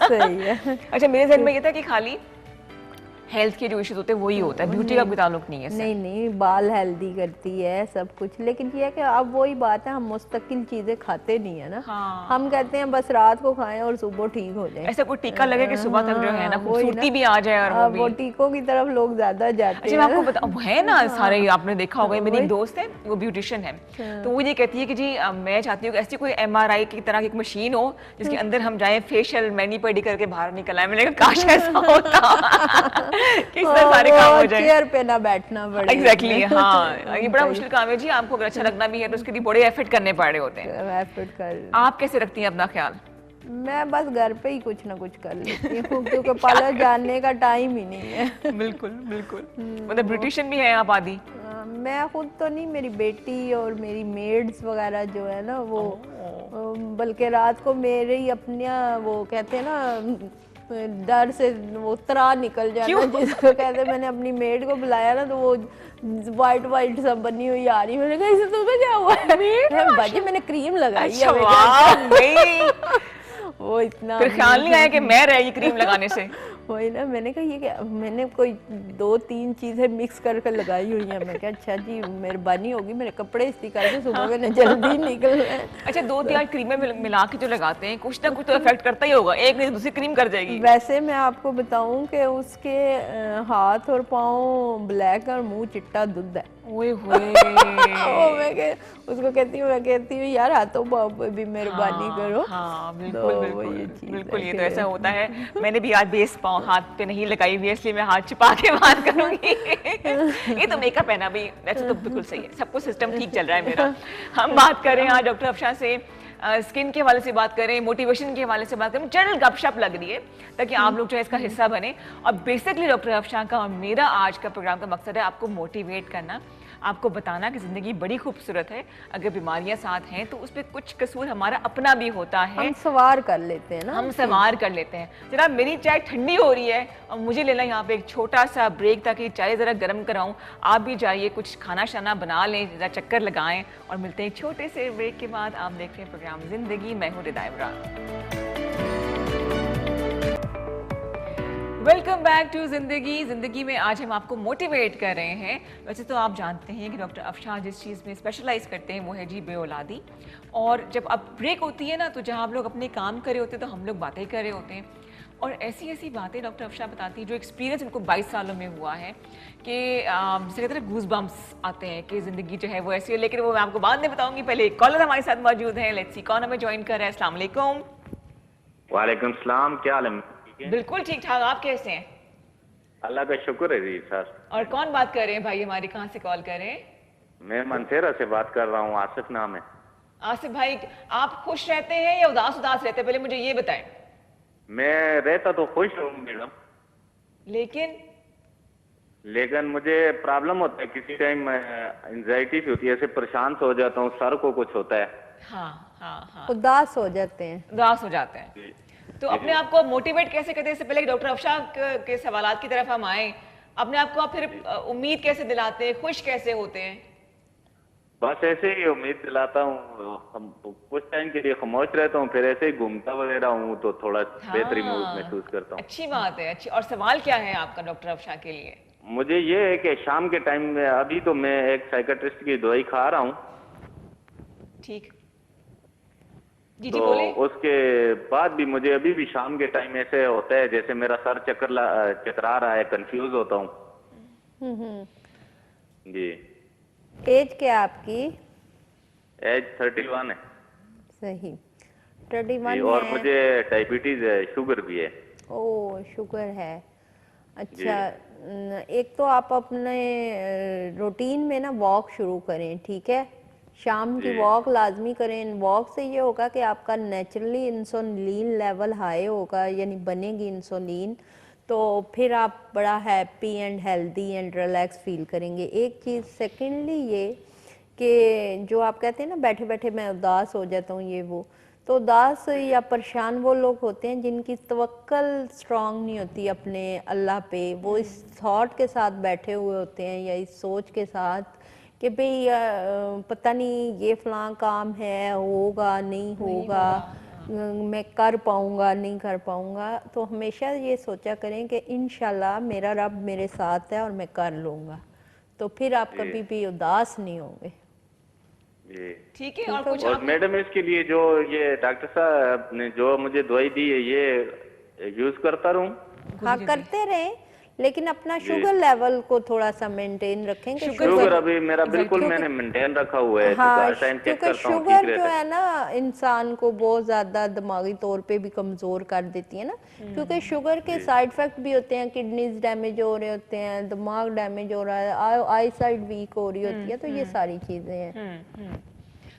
सही है। अच्छा, मेरे जहन में ये था कि खाली हेल्थ के जो इश्यूज होते हैं वही होता है, ब्यूटी का कोई ताल्लुक नहीं है इससे। नहीं नहीं, बाल हेल्दी करती है सब कुछ, लेकिन ये है कि अब वही बात है, हम मुस्तकिल चीजें खाते नहीं है ना। हाँ। हम कहते हैं बस रात को खाएं और सुबह ठीक हो जाए। ऐसा कोई टीका लगे कि सुबह तक जो है ना खूबसूरती भी आ जाए। और वो टीकों की तरफ लोग ज्यादा जाते हैं। अच्छा, मैं आपको बता, है ना सारे, आपने देखा होगा, मेरी एक दोस्त है वो ब्यूटिशियन है, तो वो ये कहती है कि जी मैं चाहती हूँ कि ऐसी कोई MRI की तरह की एक मशीन हो जिसके अंदर हम जाए, फेशियल मैनी पेडी करके बाहर निकल आए। मैंने कहा काश ऐसा होता कि इस तरह सारे काम हो जाए, चेयर पे ना बैठना पड़े। एग्जैक्टली हाँ, ये बड़ा मुश्किल काम है जी। आपको अगर अच्छा लगना भी है तो उसके लिए बड़े एफर्ट करने पड़ रहे होते हैं। एफर्ट कर। आप कैसे रखती हैं अपना ख्याल? मैं बस घर पे ही कुछ ना कुछ कर लेती हूँ क्योंकि पार्लर जाने का टाइम ही नहीं है। बिल्कुल बिल्कुल। मतलब ब्यूटिशियन भी है आप आदि? मैं खुद तो नहीं, मेरी बेटी और मेरी मेड्स वगैरह जो है ना वो, बल्कि रात को मेरे ही अपने वो कहते हैं ना डर से वो त्राह निकल जाना जिसको कहते हैं। मैंने अपनी मेड को बुलाया ना तो वो वाइट वाइट सब बनी हुई आ रही। मैंने कहा इसे तुम्हें क्या हुआ है? बाजी मैंने क्रीम लगाई है। वो इतना फिर ख्याल नहीं आया कि मैं रही क्रीम लगाने से? वही ना, मैंने कहा ये क्या, मैंने कोई 2-3 चीजें मिक्स करके लगाई हुई हैं। मैं क्या अच्छा जी मेहरबानी होगी, मेरे कपड़े इस्त्री करके सुबह मैंने जल्दी निकल है। अच्छा, 2-3 क्रीमें मिला के जो लगाते हैं कुछ ना कुछ तो इफेक्ट करता ही होगा, एक नहीं दूसरी क्रीम कर जाएगी। वैसे मैं आपको बताऊं कि उसके हाथ और पाँव ब्लैक और मुंह चिट्टा दूध है। ओए होए। उसको कहती हूँ यार हाथों पाँव पे भी मेहरबानी करो। हाँ बिल्कुल तो बिल्कुल ये बिल्कुल, ये तो ऐसा होता है। मैंने भी आज बेस पाँव हाथ पे नहीं लगाई हुई, इसलिए मैं हाथ छिपा के बात करूंगी। ये तो मेकअप है ना भाई, वैसे तो बिल्कुल सही है, सब कुछ सिस्टम ठीक चल रहा है मेरा। हम बात करें आज डॉक्टर अफशा से, स्किन के हवाले से बात करें, मोटिवेशन के हवाले से बात करें, जनरल गपशप लग रही है ताकि आप लोग जो है इसका हिस्सा बने। और बेसिकली डॉक्टर अफशा का और मेरा आज का प्रोग्राम का मकसद है आपको मोटिवेट करना, आपको बताना कि ज़िंदगी बड़ी खूबसूरत है, अगर बीमारियां साथ हैं तो उस पर कुछ कसूर हमारा अपना भी होता है। हम सवार कर लेते हैं ना, हम सवार कर लेते हैं। जनाब मेरी चाय ठंडी हो रही है और मुझे लेना यहाँ पे एक छोटा सा ब्रेक ताकि चाय ज़रा गर्म कराऊं। आप भी जाइए, कुछ खाना शाना बना लें, ज़रा चक्कर लगाएं और मिलते हैं छोटे से ब्रेक के बाद। आप देख रहे हैं प्रोग्राम ज़िंदगी, मैं हूँ रिदा इमरान। वेलकम बैक टू ज़िंदगी। ज़िंदगी में आज हम आपको मोटिवेट कर रहे हैं। वैसे तो आप जानते हैं कि डॉक्टर अफशा जिस चीज़ में स्पेशलाइज करते हैं वो है जी बेऔलादी। और जब अब ब्रेक होती है ना तो जहाँ आप लोग अपने काम कर रहे होते हैं तो हम लोग बातें कर रहे होते हैं, और ऐसी ऐसी बातें डॉक्टर अफशा बताती है जो एक्सपीरियंस उनको 22 सालों में हुआ है कि जिसे कहते हैं गूज बम्प्स आते हैं कि ज़िंदगी जो है वो ऐसी है। लेकिन वो मैं आपको बाद में बताऊंगी, पहले एक कॉलर हमारे साथ मौजूद है। लेट्स सी कौन हमें ज्वाइन कर रहा है। अस्सलाम वालेकुम। वालेकुम सलाम, क्या हाल है? बिल्कुल ठीक ठाक, आप कैसे हैं? अल्लाह का शुक्र है जी सर। और कौन बात कर रहे हैं भाई हमारे, कहाँ से कॉल कर रहे हैं? मैं मनसेरा से बात कर रहा हूँ, आसिफ नाम है। आसिफ भाई, आप खुश रहते हैं या उदास उदास रहते हैं, पहले मुझे ये बताएं। मैं रहता तो खुश हूँ मैडम, लेकिन मुझे प्रॉब्लम होता है, किसी टाइम एंजाइटी होती है, ऐसे परेशान हो जाता हूँ, सर को कुछ होता है। हाँ हाँ हाँ, उदास हो जाते हैं, उदास हो जाते हैं। तो अपने आप को मोटिवेट कैसे करते हैं? इससे पहले डॉक्टर अफशा के सवालात की तरफ हम आए, अपने आप को आप फिर उम्मीद कैसे दिलाते हैं, खुश कैसे होते हैं? बस ऐसे ही उम्मीद दिलाता हूँ, हम कुछ टाइम के लिए खामोश रहता हूँ, फिर ऐसे ही घूमता वगैरह हूँ तो थोड़ा बेहतरीन महसूस करता हूँ। अच्छी बात है, अच्छी। और सवाल क्या है आपका डॉक्टर अफशा के लिए? मुझे ये है कि शाम के टाइम में, अभी तो मैं एक साइकेट्रिस्ट की दवाई खा रहा हूँ, ठीक जी तो जी बोले। उसके बाद भी मुझे अभी भी शाम के टाइम ऐसे होता है जैसे मेरा सर चकरा रहा है, कंफ्यूज होता हूँ। जी। एज क्या आपकी? एज 31 है। सही, 31 और है। मुझे डायबिटीज है, शुगर भी है। ओह, शुगर है। अच्छा, एक तो आप अपने रूटीन में ना वॉक शुरू करें, ठीक है? शाम की वॉक लाजमी करें। वॉक से ये होगा कि आपका नेचुरली इंसुलिन लेवल हाई होगा, यानी बनेगी इंसुलिन, तो फिर आप बड़ा happy and healthy and relax feel करेंगे। एक चीज़ सेकेंडली ये कि जो आप कहते हैं ना बैठे बैठे मैं उदास हो जाता हूँ ये वो, तो उदास या परेशान वो लोग होते हैं जिनकी तवक्कल स्ट्रांग नहीं होती अपने अल्लाह पे। वो इस थॉट के साथ बैठे हुए होते हैं या इस सोच के साथ कि भाई पता नहीं ये फलां काम है, होगा नहीं होगा, मैं कर पाऊंगा नहीं कर पाऊंगा। तो हमेशा ये सोचा करें कि इंशाल्लाह मेरा रब मेरे साथ है और मैं कर लूँगा, तो फिर आप कभी भी उदास नहीं होंगे। ठीक है। और कुछ और मैडम इसके लिए जो ये डॉक्टर साहब ने जो मुझे दवाई दी है ये यूज करता रहूं? हाँ करते रहें, लेकिन अपना शुगर लेवल को थोड़ा सा मेंटेन रखें कि शुगर अभी मेरा बिल्कुल मैंने मेंटेन रखा हुआ है। हाँ, टाइम चेक क्योंकि करता हूं, शुगर ठीक जो रहता है ना इंसान को बहुत ज्यादा दिमागी तौर पे भी कमजोर कर देती है ना, क्योंकि शुगर के साइड इफेक्ट भी होते हैं, किडनीज डैमेज हो रहे होते हैं, दिमाग डैमेज हो रहा है, आई साइड वीक हो रही होती है, तो ये सारी चीजें हैं।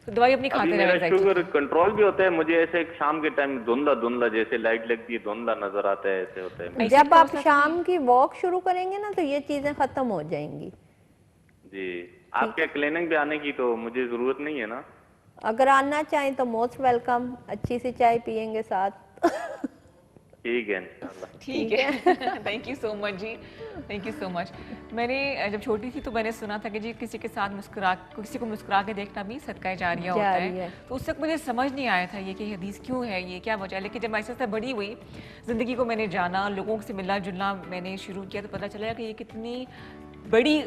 तो दवाई अपनी खाते मेरा रहना शुगर कंट्रोल भी होता है। मुझे ऐसे शाम के टाइम धुंधला धुंधला जैसे लाइट लगती है, धुंधला नजर आता है, ऐसे होता है। जब आप शाम की वॉक शुरू करेंगे ना तो ये चीजें खत्म हो जाएंगी। जी, आपके क्लिनिक पे आने की तो मुझे जरूरत नहीं है ना? अगर आना चाहें तो मोस्ट वेलकम, अच्छी सी चाय पियेंगे साथ। ठीक है इंशाल्लाह। ठीक है। थैंक यू सो मच जी, थैंक यू सो मच। मैंने जब छोटी थी तो मैंने सुना था कि जी किसी के साथ किसी को मुस्कुरा के देखना भी सदका जारिया होता है। तो उस वक्त मुझे समझ नहीं आया था ये कि हदीस क्यों है, ये क्या वजह है। लेकिन जब मैं ऐसे बड़ी हुई, ज़िंदगी को मैंने जाना, लोगों से मिलना जुलना मैंने शुरू किया, तो पता चला कि ये कितनी बड़ी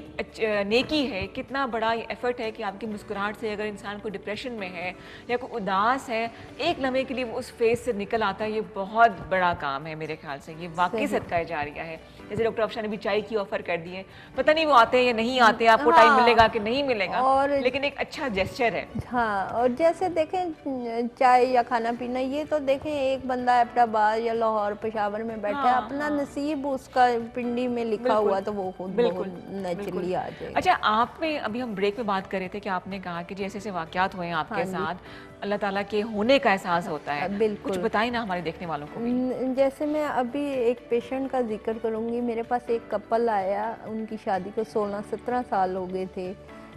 नेकी है, कितना बड़ा एफर्ट है कि आपकी मुस्कुराहट से अगर इंसान को डिप्रेशन में है या कोई उदास है, एक लम्हे के लिए वो उस फेज से निकल आता है। ये बहुत बड़ा काम है मेरे ख्याल से, ये वाकई सदका जारिया है। जैसे डॉक्टर अफशा ने भी चाय की ऑफर कर दी है, पता नहीं वो आते हैं या नहीं आते, आपको टाइम मिलेगा कि नहीं मिलेगा, लेकिन एक अच्छा जेस्चर है। हाँ, और जैसे देखें चाय या खाना पीना, ये तो देखें एक बंदा एबटाबाद या लाहौर पेशावर में बैठा है, अपना नसीब उसका पिंडी में लिखा हुआ, तो वो खुद नेचुरली आ जाएगा। अच्छा, आपने अभी हम ब्रेक में बात कर रहे थे कि आपने कहा कि जैसे ऐसे वाकयात हुए हैं आपके साथ, अल्लाह ताला के होने का एहसास होता है। बिल्कुल, कुछ बताइए ना हमारे देखने वालों को भी। जैसे मैं अभी एक पेशेंट का जिक्र करूंगी। मेरे पास एक कपल आया, उनकी शादी को 16-17 साल हो गए थे।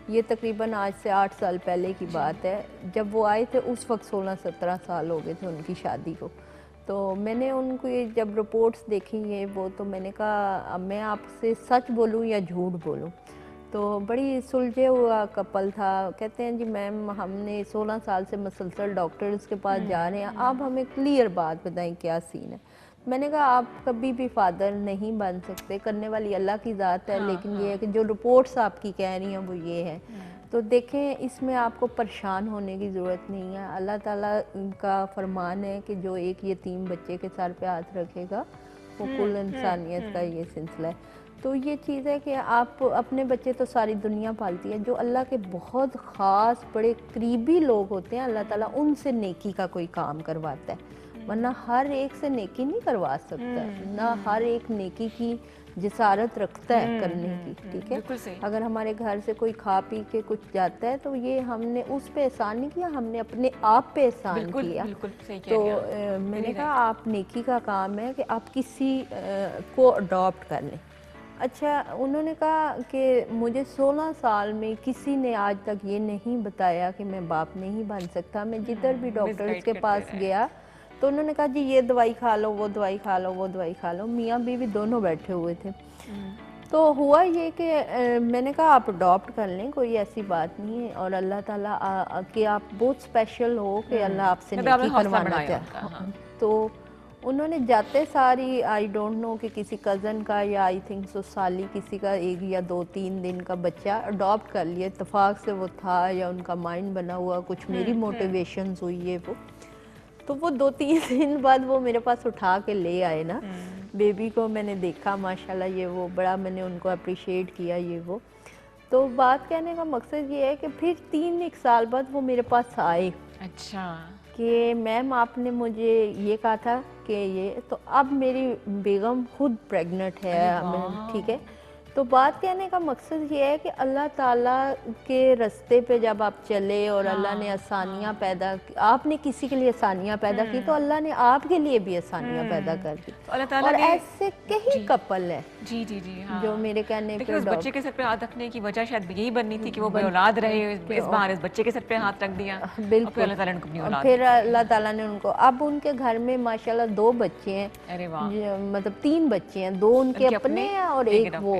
ये तकरीबन आज से 8 साल पहले की बात है। जब वो आए थे उस वक्त 16-17 साल हो गए थे उनकी शादी को। तो मैंने उनको ये जब रिपोर्ट्स देखी ये वो, तो मैंने कहा मैं आपसे सच बोलूं या झूठ बोलूं। तो बड़ी सुलझे हुआ कपल था। कहते हैं जी मैम हमने 16 साल से मुसलसल डॉक्टर्स के पास जा रहे हैं, आप हमें क्लियर बात बताएं क्या सीन है। मैंने कहा आप कभी भी फादर नहीं बन सकते, करने वाली अल्लाह की ज़ात है, लेकिन ये है कि जो रिपोर्ट्स आपकी कह रही हैं वो ये है। तो देखें इसमें आपको परेशान होने की ज़रूरत नहीं है। अल्लाह ताला का फरमान है कि जो एक यतीम बच्चे के सर पे हाथ रखेगा वो कुल इंसानियत का ये सिलसिला है। तो ये चीज़ है कि आप अपने बच्चे तो सारी दुनिया पालती है, जो अल्लाह के बहुत ख़ास बड़े करीबी लोग होते हैं अल्लाह ताला उनसे नेकी का कोई काम करवाता है, वरना हर एक से नेकी नहीं करवा सकता, ना हर एक नेकी की जिसारत रखता है करने की। ठीक है, अगर हमारे घर से कोई खा पी के कुछ जाता है तो ये हमने उस पे एहसान नहीं किया, हमने अपने आप पे एहसान किया। तो मैंने कहा आप नेकी का काम है कि आप किसी को अडॉप्ट कर लें। अच्छा, उन्होंने कहा कि मुझे 16 साल में किसी ने आज तक ये नहीं बताया कि मैं बाप नहीं बन सकता। मैं जिधर भी डॉक्टर्स के पास गया तो उन्होंने कहा जी ये दवाई खा लो, वो दवाई खा लो, वो दवाई खा लो। मियाँ बीवी दोनों बैठे हुए थे। तो हुआ ये कि मैंने कहा आप अडॉप्ट कर लें, कोई ऐसी बात नहीं है, और अल्लाह ताला कि आप बहुत स्पेशल हो कि अल्लाह आपसे नेकी करवाना चाहता है। तो उन्होंने जाते सारी आई डोंट नो कि किसी कज़न का या आई थिंक सो साली किसी का 1 या 2-3 दिन का बच्चा अडॉप्ट कर लिया। इत्तेफाक से वो था या उनका माइंड बना हुआ, कुछ मेरी मोटिवेशंस हुई है वो। तो वो 2-3 दिन बाद वो मेरे पास उठा के ले आए ना बेबी को। मैंने देखा माशाल्लाह ये वो, बड़ा मैंने उनको अप्रिशिएट किया ये वो। तो बात कहने का मकसद ये है कि फिर 3-1 साल बाद वो मेरे पास आए। अच्छा, कि मैम आपने मुझे ये कहा था कि ये, तो अब मेरी बेगम खुद प्रेग्नेंट है। ठीक है, तो बात कहने का मकसद ये है कि अल्लाह ताला के रास्ते पे जब आप चले और अल्लाह ने आसानियाँ पैदा आपने किसी के लिए आसानियाँ पैदा की तो अल्लाह ने आपके लिए भी आसानियाँ पैदा कर दी। तो अल्लाह ताला और ने ऐसे कई कपल है जी जी जी हाँ। जो मेरे कहने लेकिन पे उस बच्चे के सर पे हाथ रखने की वजह शायद यही बननी थी कि वो बेऔलाद रहे, इस बार इस बच्चे के सर पे हाथ रख दिया। बिल्कुल। फिर अल्लाह ताला ने उनको अपनी औलाद फिर अल्लाह ताला ने उनको, अब उनके घर में माशाल्लाह 2 बच्चे हैं, अरे वाह, मतलब 3 बच्चे हैं, 2 उनके अपने हैं और एक वो।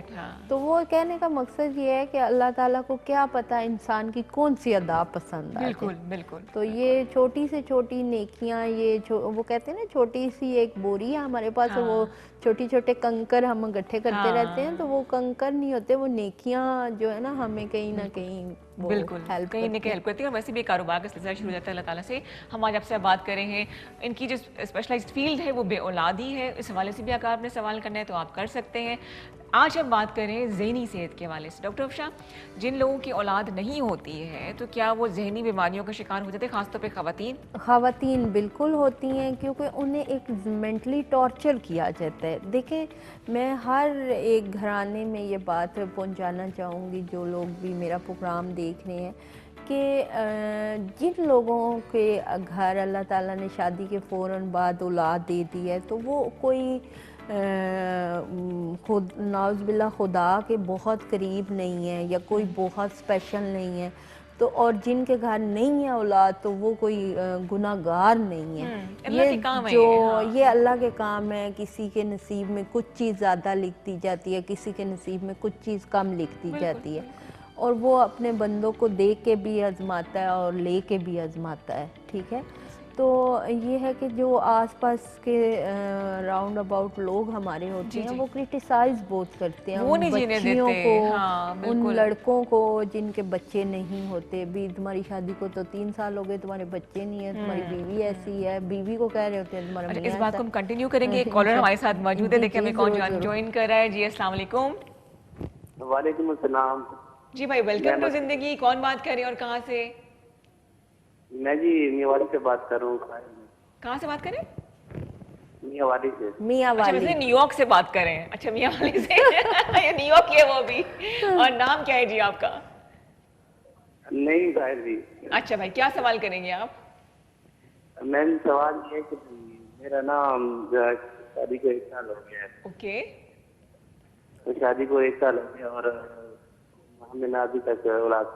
तो वो कहने का मकसद ये है कि अल्लाह ताला को क्या पता इंसान की कौन सी अदा पसंद आए। बिल्कुल बिल्कुल। तो ये छोटी से छोटी नेकियां, ये वो कहते हैं ना छोटी सी एक बोरी है हमारे पास, और वो छोटे छोटे कंकर हम इकट्ठे करते रहते हैं, तो वो कंकर नहीं होते, वो नेकियां जो है ना हमें कहीं ना कहीं बिल्कुल कहीं ना कहीं हेल्प करती है। और वैसे भी कारोबार का सिलसिला शुरू हो जाता है अल्लाह ताला से। हम आज आपसे बात कर रहे हैं, इनकी जो स्पेशलाइज्ड फील्ड है वो बेऔलादी है, इस हवाले से भी अगर आपने सवाल करना है तो आप कर सकते हैं। आज हम बात करें ज़हनी सेहत के हवाले से। डॉक्टर अफशा, जिन लोगों की औलाद नहीं होती है तो क्या वो जहनी बीमारियों का शिकार हो जाते हैं, खासतौर पे ख़वातीन? ख़वातीन बिल्कुल होती हैं, क्योंकि उन्हें एक मेंटली टॉर्चर किया जाता है। देखें, मैं हर एक घराने में ये बात पहुंचाना चाहूँगी, जो लोग भी मेरा प्रोग्राम देख रहे हैं, कि जिन लोगों के घर अल्लाह ताला ने शादी के फ़ौरन बाद औलाद दे दी है, तो वो कोई खुद नाउज़ुबिल्लाह खुदा के बहुत करीब नहीं है या कोई बहुत स्पेशल नहीं है, तो और जिनके घर नहीं है औलाद तो वो कोई गुनाहगार नहीं है। ये जो ये अल्लाह के काम है। किसी के नसीब में कुछ चीज़ ज़्यादा लिख दी जाती है, किसी के नसीब में कुछ चीज़ कम लिख दी जाती है, और वो अपने बंदों को दे के भी आजमाता है और ले के भी आजमाता है। ठीक है, तो ये है कि जो आसपास के राउंड अबाउट लोग हमारे होते हैं, वो क्रिटिसाइज बहुत करते हैं उन बच्चियों को, उन लड़कों को जिनके बच्चे नहीं होते। भी तुम्हारी शादी को तो 3 साल हो गए, तुम्हारे बच्चे नहीं है, तुम्हारी बीवी ऐसी है, बीवी को कह रहे होते हैं तुम्हारा मियां। इस बात को हम कंटिन्यू करेंगे। एक कॉलर हमारे साथ मौजूद है, देखिए हमें कौन ज्वाइन कर रहा है। जी अस्सलाम वालेकुम। वालेकुम अस्सलाम। जी भाई, वेलकम टू जिंदगी। कौन बात कर रहे हैं और कहाँ से? मैं जी मियाँवाली से बात कर रहा हूँ। कहाँ से बात करें? मियाँवाली से। मियाँवाली। अच्छा, न्यूयॉर्क से बात करें। अच्छा, मियाँवाली से ये न्यूयॉर्क है वो भी। और नाम क्या है जी आपका? नहीं जाहिर जी। अच्छा भाई, क्या सवाल करेंगे आप? मैम सवाल ये है कि मेरा नाम शादी को 1 साल हो गया है। ओके। तो शादी को 1 साल हो गया और हमें ना अभी तक औलाद।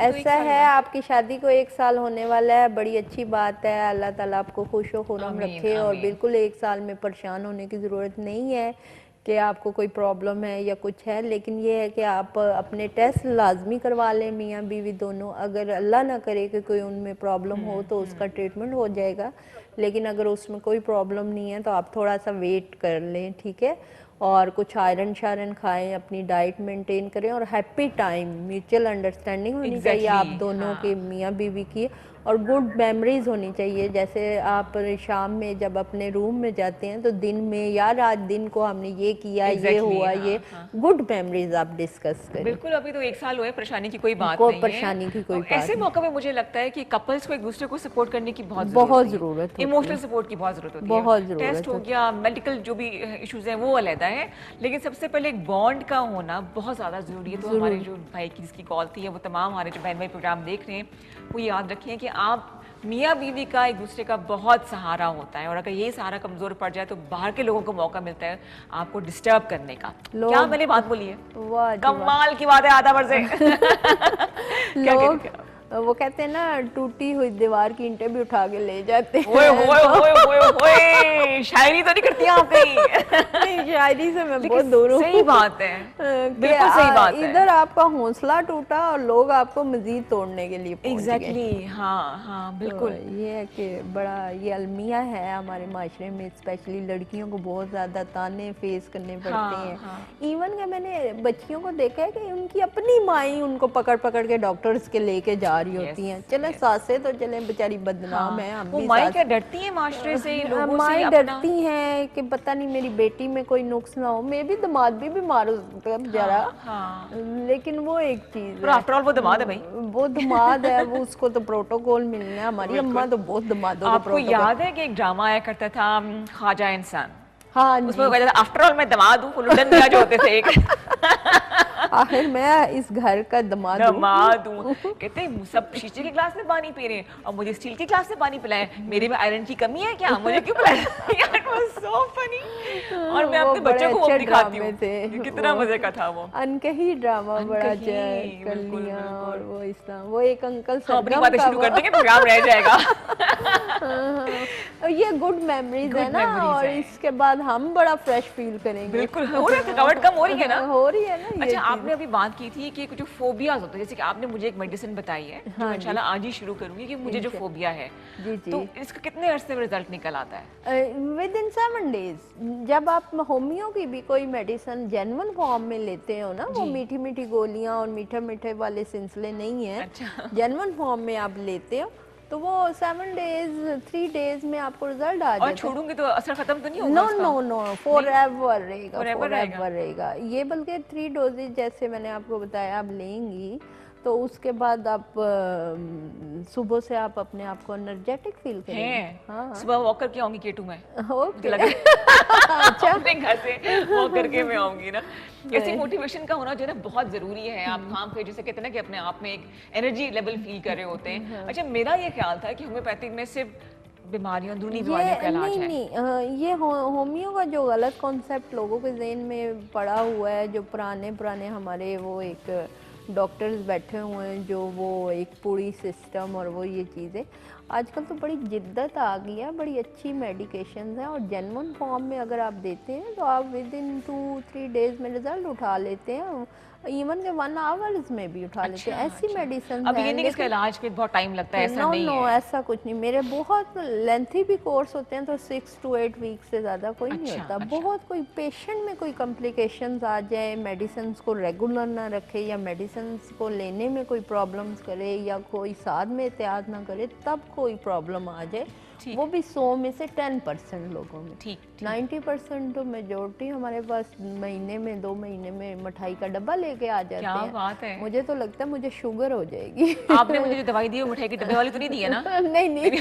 ऐसा है, आपकी शादी को 1 साल होने वाला है, बड़ी अच्छी बात है। अल्लाह ताला आपको खुश व खुर्रम रखे, और बिल्कुल 1 साल में परेशान होने की ज़रूरत नहीं है कि आपको कोई प्रॉब्लम है या कुछ है। लेकिन ये है कि आप अपने टेस्ट लाजमी करवा लें, मियाँ बीवी दोनों। अगर अल्लाह ना करे कि कोई उनमें प्रॉब्लम हो तो उसका ट्रीटमेंट हो जाएगा, लेकिन अगर उसमें कोई प्रॉब्लम नहीं है तो आप थोड़ा सा वेट कर लें। ठीक है, और कुछ आयरन शायरन खाएं, अपनी डाइट मेंटेन करें, और हैप्पी टाइम, म्यूचुअल अंडरस्टैंडिंग होनी चाहिए आप दोनों के, मियाँ बीवी की, और गुड मेमोरीज होनी चाहिए। जैसे आप शाम में जब अपने रूम में जाते हैं तो दिन में, यार आज दिन को हमने ये किया, ये हुआ, ये गुड मेमोरीज आप डिस्कस करें। बिल्कुल, अभी तो 1 साल हुए, परेशानी की कोई बात नहीं है। परेशानी की कोई बात नहीं। ऐसे मौके पे मुझे लगता है कि कपल्स को एक दूसरे को सपोर्ट करने की बहुत जरूरत है, इमोशनल सपोर्ट की बहुत जरूरत होती है। बहुत जरूरत। टेस्ट हो गया, मेडिकल जो भी इश्यूज हैं वो अलग है, लेकिन सबसे पहले एक बॉन्ड का होना बहुत ज़्यादा ज़रूरी है। तो हमारे जो भाई की जिसकी कॉल थी, वो तमाम हमारे जो बहन भाई प्रोग्राम देख रहे हैं, वो याद रखें कि आप मियाँ बीवी का एक दूसरे का बहुत सहारा होता है, और अगर ये सहारा कमज़ोर पड़ जाए तो बाहर के लोगों को मौका मिलता है आपको डिस्टर्ब करने का। क्या मैंने बात बोली है? कमाल की बात है, आधा वर्ष लोग वो कहते हैं ना, टूटी हुई दीवार की ईंटें भी उठा के ले जाते हैं। ओए ओए ओए ओए ओए, शायरी तो नहीं करती आप कहीं? नहीं, शायरी से मैं बहुत दूर हूँ। सही बात है, बिल्कुल सही बात है। इधर आपका हौसला टूटा और लोग आपको मजीद तोड़ने के लिए एग्जैक्टली। हाँ हाँ बिल्कुल। तो ये है कि बड़ा ये अलमिया है हमारे माशरे में, स्पेशली लड़कियों को बहुत ज़्यादा ताने फेस करने पड़ते हैं। इवन कि मैंने बच्चियों को देखा है कि उनकी अपनी माई उनको पकड़ पकड़ के डॉक्टर्स के लेके जा रही होती हैं। चले सासे तो चले, बेचारी बदनाम है। हम भी माई क्या डरती हैं माशरे से, लोगों से? माई डरती हैं कि पता नहीं मेरी बेटी में कोई नुक्स ना हो। मैं भी दामाद भी बीमार हो सकते हैं जरा, लेकिन वो एक चीज है, आफ्टर ऑल वो दामाद है भाई, वो दामाद है, वो उसको तो प्रोटोकॉल मिलना है। हमारी अम्मा तो बहुत दामादों को। आपको याद है कि एक ड्रामा आया करता था ख्वाजा इंसान, हाँ उसमें कहता था आफ्टर ऑल मैं दामाद हूँ, फुलुंडन मियां जो होते थे एक आखिर मैं इस घर का दामाद हूँ। कहते हैं सब शीशे के ग्लास में पानी पी रहे हैं और मुझे स्टील के ग्लास में पानी पिलाएं, मेरे में आयरन की कमी है क्या, मुझे क्यों पिलाया? यार it was so funny। और मैं अपने बच्चों को वो दिखाती हूँ, कितना मजे का था वो। अनकही ड्रामा बड़ा कर लिया। और वो इस तरह वो एक अंकल अपनी बातें शुरू कर देंगे, प्रोग्राम रह जाएगा। ये गुड मेमोरीज है ना, और इसके बाद हम बड़ा फ्रेश फील करेंगे। बिल्कुल हो रहा है, थकावट कम हो रही है ना, हो रही है ना। अच्छा आपने अभी बात की थी कि कुछ फोबियाज होते हैं, जैसे कि आपने मुझे एक मेडिसिन बताई है जो मैं इंशाल्लाह आज ही शुरू करूंगी कि मुझे जो फोबिया है, तो इसका कितने अरसे में रिजल्ट निकल आता है? With in 7 days. जब आप होमियो की भी कोई मेडिसिन जेन्युइन फॉर्म में लेते हो ना, वो मीठी मीठी गोलियां और मीठे मीठे वाले सिलसिले नहीं है, जेन्युइन फॉर्म में आप लेते हो तो वो 7 डेज 3 डेज में आपको रिजल्ट आ जाता है। और छोड़ूंगी तो असर खत्म तो नहीं होगा? नो फॉरएवर रहेगा ये, बल्कि 3 डोजेज जैसे मैंने आपको बताया आप लेंगी तो उसके बाद आप सुबह से आप अपने आप को एनर्जेटिक फील करेंगे। हाँ सुबह वॉक करके आऊंगी केटू में, ओके अच्छा अपने घर से वॉक करके मैं आऊंगी ना। ऐसी मोटिवेशन का होना जो है ना बहुत जरूरी है। आप काम पे जैसे कहते हैं ना कि अपने आप में एक एनर्जी लेवल फील कर रहे होते हैं। अच्छा मेरा ये ख्याल था कि होम्योपैथिक में सिर्फ बीमारियों, अंदरूनी बीमारियों का इलाज है। नहीं, ये होमियो का जो गलत कॉन्सेप्ट लोगों के ज़हन में पड़ा हुआ है, जो पुराने हमारे वो एक डॉक्टर्स बैठे हुए हैं जो वो एक पूरी सिस्टम और वो ये चीज़ें, आजकल तो बड़ी जिद्दत आ गई है, बड़ी अच्छी मेडिकेशंस हैं और जेन्युइन फॉर्म में अगर आप देते हैं तो आप विद इन 2-3 डेज में रिजल्ट उठा लेते हैं, इवन के 1 आवर्स में भी उठा लेते हैं। ऐसी मेडिसिन अब ये नहीं कि इसका इलाज पे बहुत टाइम लगता है, ऐसा नहीं है। ऐसा कुछ नहीं। मेरे बहुत लेंथी भी कोर्स होते हैं तो 6 to 8 वीक से ज़्यादा कोई नहीं होता। बहुत कोई पेशेंट में कोई कॉम्प्लिकेशंस आ जाए, मेडिसिन को रेगुलर ना रखे या मेडिसिन को लेने में कोई प्रॉब्लम्स करे या कोई साथ में एहतियात ना करे, तब कोई प्रॉब्लम आ जाए, वो भी 100 में से 10% लोगों में। 90% तो मेजोरिटी हमारे पास महीने में 2 महीने में मिठाई का डब्बा लेके आ जाते हैं। क्या बात है। मुझे तो लगता है मुझे शुगर हो जाएगी। आपने मुझे जो दवाई दी है मिठाई के डब्बे वाली तो नहीं दी है ना? नहीं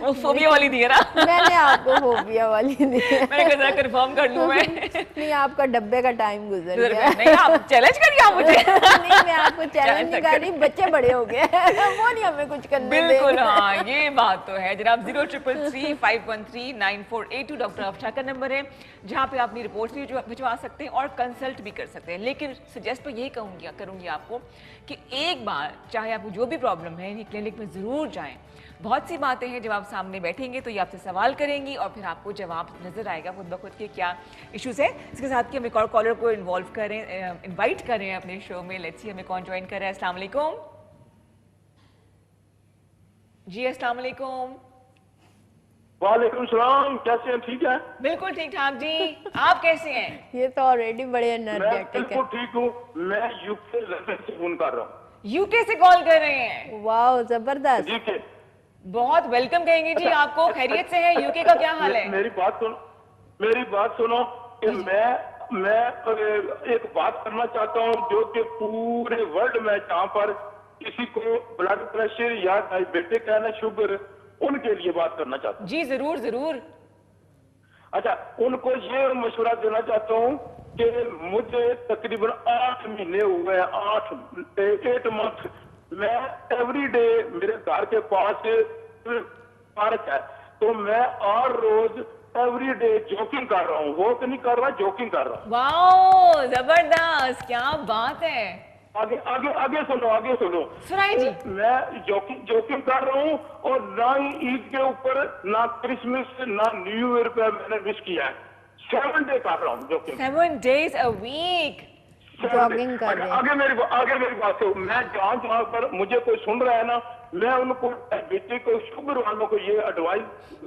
वो फोबिया वाली दी है ना? मैंने आपको फोबिया वाली दी है। मैंने कहा कंफर्म कर लूं मैं। नहीं, आपका डब्बे का टाइम गुजर गया। नहीं आप चैलेंज करिए आप मुझे। नहीं मैं आपको चैलेंज नहीं कर रही, बच्चे बड़े हो गए वो नहीं हमें कुछ करने देंगे। बिल्कुल हाँ, ये बात तो है जनाब। 0333513948 डॉक्टर अफशा का नंबर है जहाँ पे आप अपनी रिपोर्ट्स भी भिजवा सकते हैं और कंसल्ट भी कर सकते हैं। लेकिन सजेस्ट तो यही करूंगी आपको कि एक बार चाहे आपको जो भी प्रॉब्लम है क्लिनिक में जरूर जाएं। बहुत सी बातें हैं जब आप सामने बैठेंगे तो ये आपसे सवाल करेंगी और फिर आपको जवाब नजर आएगा खुद ब खुद के क्या इश्यूज है। इसके साथ कि हम एक और कॉलर को इनवाइट करें अपने शो में। लेट्स सी हमें कौन ज्वाइन कर रहा है। अस्सलाम वालेकुम जी। अस्सलाम वालेकुम। वालेकुम सलाम, कैसे हैं? ठीक है, बिल्कुल ठीक ठाक जी, आप कैसे हैं? ये तो ऑलरेडी बड़े एनर्जेटिक है। मैं बिल्कुल ठीक हूँ। मैं यूके लंदन से फोन कर रहा हूँ। यूके से कॉल कर रहे हैं? वाह जबरदस्त। यूके बहुत वेलकम कहेंगे जी आपको। खैरियत से है? यूके का क्या हाल है? मेरी बात सुनो कि मैं एक बात करना चाहता हूँ जो कि पूरे वर्ल्ड में जहाँ पर किसी को ब्लड प्रेशर या डायबिटिक है ना, शुगर, उनके लिए बात करना चाहता हूँ। जी जरूर जरूर। अच्छा, उनको ये मशवरा देना चाहता हूँ कि मुझे तकरीबन 8 महीने हुए हैं, 8 मंथ। मैं एवरी डे, मेरे घर के पास पार्क है तो मैं हर रोज एवरी डे जॉगिंग कर रहा हूँ। वॉक नहीं कर रहा, जॉगिंग कर रहा हूँ। वाओ जबरदस्त, क्या बात है। आगे सुनो सुनाइए जी। मैं जॉगिंग कर रहा हूँ और ना ही ईद के ऊपर, ना क्रिसमस, ना न्यू ईयर पे मैंने विश किया है। 7 डे कर रहा हूँ jogging. 7 days a week jogging कर रहे हैं। आगे मेरी बात हो। मैं जहाँ पर मुझे कोई सुन रहा है ना, मैं उनको डायबिटिक और शुगर वालों को ये एडवाइस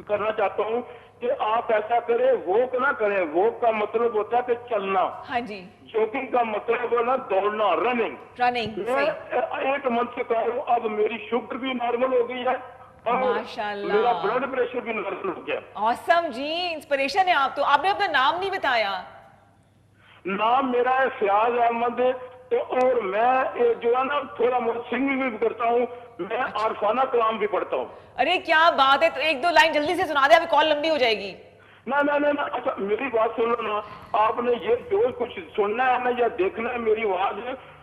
करना चाहता हूँ कि आप ऐसा करें, वॉक ना करें। वॉक का मतलब होता है कि चलना। हाँ जी। जॉगिंग का मतलब है ना दौड़ना, रनिंग। मैं 8 मंथ से कर रहा हूँ। अब मेरी शुगर भी नॉर्मल हो गई है और माशाल्लाह मेरा ब्लड प्रेशर भी नॉर्मल हो गया। ऑसम जी, इंस्पिरेशन है आप तो। आपने अपना नाम नहीं बताया। नाम मेरा है फयाज अहमद। तो और मैं जो है ना थोड़ा बहुत सिंगिंग भी करता हूँ। मैं आरफाना कलाम भी पढ़ता हूँ। अरे क्या बात है। तो 1-2 लाइन जल्दी से सुना दे, अभी कॉल लंबी हो जाएगी। ना ना ना ना, अच्छा मेरी बात सुन लो ना, आपने ये जो कुछ सुनना है ना या देखना है मेरी आवाज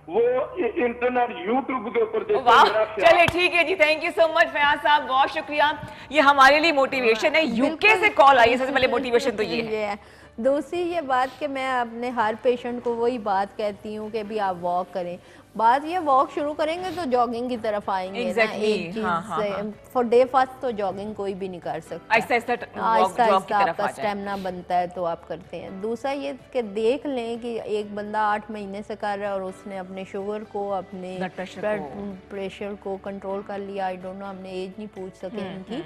वो इंटरनेट यूट्यूब के ऊपर देखो। वाह, चलिए ठीक है जी, thank you so much Fayaz साहब, बहुत शुक्रिया। ये हमारे लिए मोटिवेशन है, यूके से कॉल आई है, सबसे पहले मोटिवेशन तो ये है। दूसरी ये बात कि मैं अपने हर पेशेंट को वही बात कहती हूँ कि भी आप वॉक करें। बात ये वॉक शुरू करेंगे तो जॉगिंग की तरफ आएंगे exactly, ना, एक चीज हाँ। फॉर डे फर्स्ट तो जॉगिंग कोई भी नहीं कर सकता, आहिस्ता आहिस्ता आपका स्टेमिना बनता है तो आप करते हैं। दूसरा ये कि देख लें कि एक बंदा 8 महीने से कर रहा है और उसने अपने शुगर को, अपने प्रेशर को कंट्रोल कर लिया। आई डोंट नो, हमने एज नहीं पूछ सके इनकी।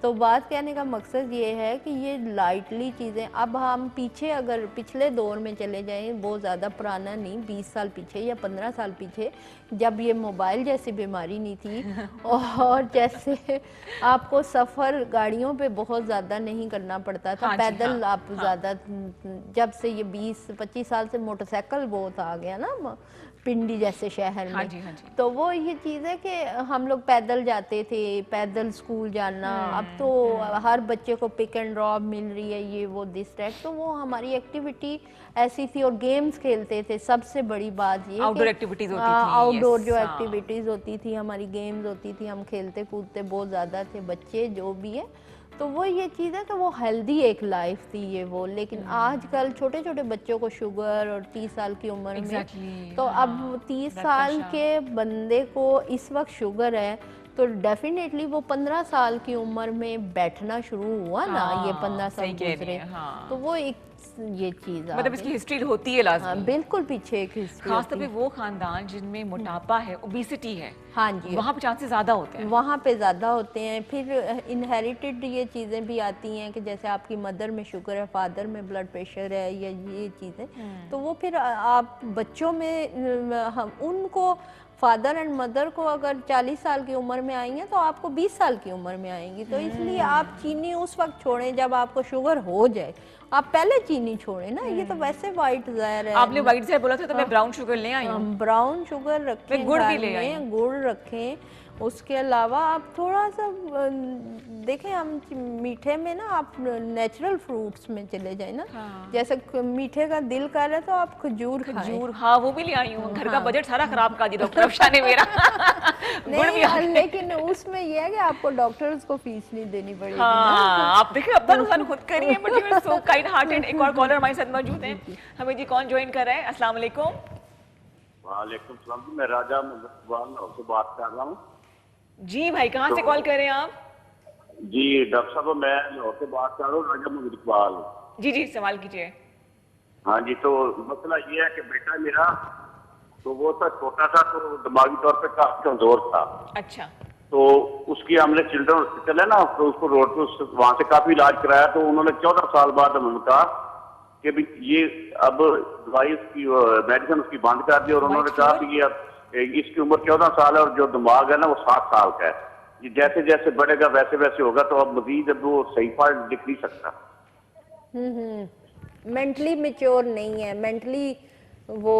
तो बात कहने का मकसद ये है कि ये लाइटली चीज़ें, अब हम पीछे अगर पिछले दौर में चले जाएं, बहुत ज़्यादा पुराना नहीं, 20 साल पीछे या 15 साल पीछे, जब ये मोबाइल जैसी बीमारी नहीं थी और जैसे आपको सफ़र गाड़ियों पे बहुत ज़्यादा नहीं करना पड़ता था, पैदल आप ज़्यादा, जब से ये 20-25 साल से मोटरसाइकिल बहुत आ गया ना पिंडी जैसे शहर में। हाँ जी। तो वो ये चीज़ है कि हम लोग पैदल जाते थे, पैदल स्कूल जाना। अब तो हर बच्चे को पिक एंड ड्रॉप मिल रही है, ये वो दिस ट्रैक। तो वो हमारी एक्टिविटी ऐसी थी और गेम्स खेलते थे। सबसे बड़ी बात ये आउटडोर एक्टिविटीज होती थी, आउटडोर जो एक्टिविटीज़ होती थी, हमारी गेम्स होती थी, हम खेलते कूदते बहुत ज़्यादा थे बच्चे जो भी है। तो वो ये चीज़ है कि वो हेल्दी एक लाइफ थी ये वो। लेकिन आजकल छोटे छोटे बच्चों को शुगर और 30 साल की उम्र में, तो अब 30 साल के बंदे को इस वक्त शुगर है तो डेफिनेटली वो 15 साल की उम्र में बैठना शुरू हुआ ना, ये 15 साल गुजरे, तो वो एक ये चीज मतलब इसकी हिस्ट्री होती है लाजमी। बिल्कुल पीछे एक हिस्ट्री, खास तौर पे वो खानदान जिनमें मोटापा है, ओबेसिटी है, हाँ जी, वहाँ पे चांसेस ज्यादा होते हैं, वहाँ पे ज़्यादा होते हैं। फिर इनहेरिटेड ये चीज़ें भी आती हैं कि जैसे आपकी मदर में शुगर है, फादर में ब्लड प्रेशर है, या ये चीज़ें, तो वो फिर आप बच्चों में हम उनको फादर एंड मदर को अगर 40 साल की उम्र में आई हैं तो आपको 20 साल की उम्र में आएंगी। तो इसलिए आप चीनी उस वक्त छोड़ें जब आपको शुगर हो जाए, आप पहले चीनी छोड़ें ना। ये तो वैसे वाइट जहर है। आपने वाइट जहर बोला था तो मैं ब्राउन शुगर ले आई हूं। ब्राउन शुगर रखें, गुड़ भी ले आई, गुड़ रखें। उसके अलावा आप थोड़ा सा देखें, हम मीठे में ना आप नेचुरल फ्रूट्स में चले जाए ना, जैसे मीठे का दिल कर रहा है तो आप खजूर खाएं। हाँ वो भी ले आई हूँ, घर का बजट सारा खराब कर दिया डॉक्टर अफशा ने मेरा। नहीं, लेकिन उसमें यह है कि आपको डॉक्टर्स को फीस नहीं देनी पड़ेगी। हाँ, आप देखिए अपना नुकसान खुद करिए, but you are so kind hearted. एक और कॉलर हमारे साथ मौजूद हैं, हमें जी कौन ज्वाइन कर रहा है? अस्सलाम वालेकुम। वालेकुम सलाम जी, मैं राजा मुजफ्फर से बात कर रहा हूँ। जी भाई, कहाँ से कॉल कर रहे हैं आप? जी डॉक्टर साहब, मैं लाहौर से बात कर रहा हूँ, राजा मुजफ्फर। जी सवाल कीजिए। हाँ जी, तो मसला ये है कि बेटा मेरा तो वो था छोटा था, तो दिमागी तौर पे काफी कमजोर था। अच्छा। तो उसकी हमने चिल्ड्रन हॉस्पिटल है ना, तो उसको रोड पे वहां से काफी इलाज कराया। तो उन्होंने 14 साल बाद उन्होंने कहा कि भी ये अब दवाई उसकी मेडिसिन उसकी बंद कर दी, और उन्होंने कहा कि ये अब इसकी उम्र 14 साल है और जो दिमाग है ना वो 7 साल का है। ये जैसे जैसे बढ़ेगा वैसे वैसे होगा, तो अब मजीद अब वो सही फल दिख नहीं सकता। मेंटली मैच्योर नहीं है, मेंटली वो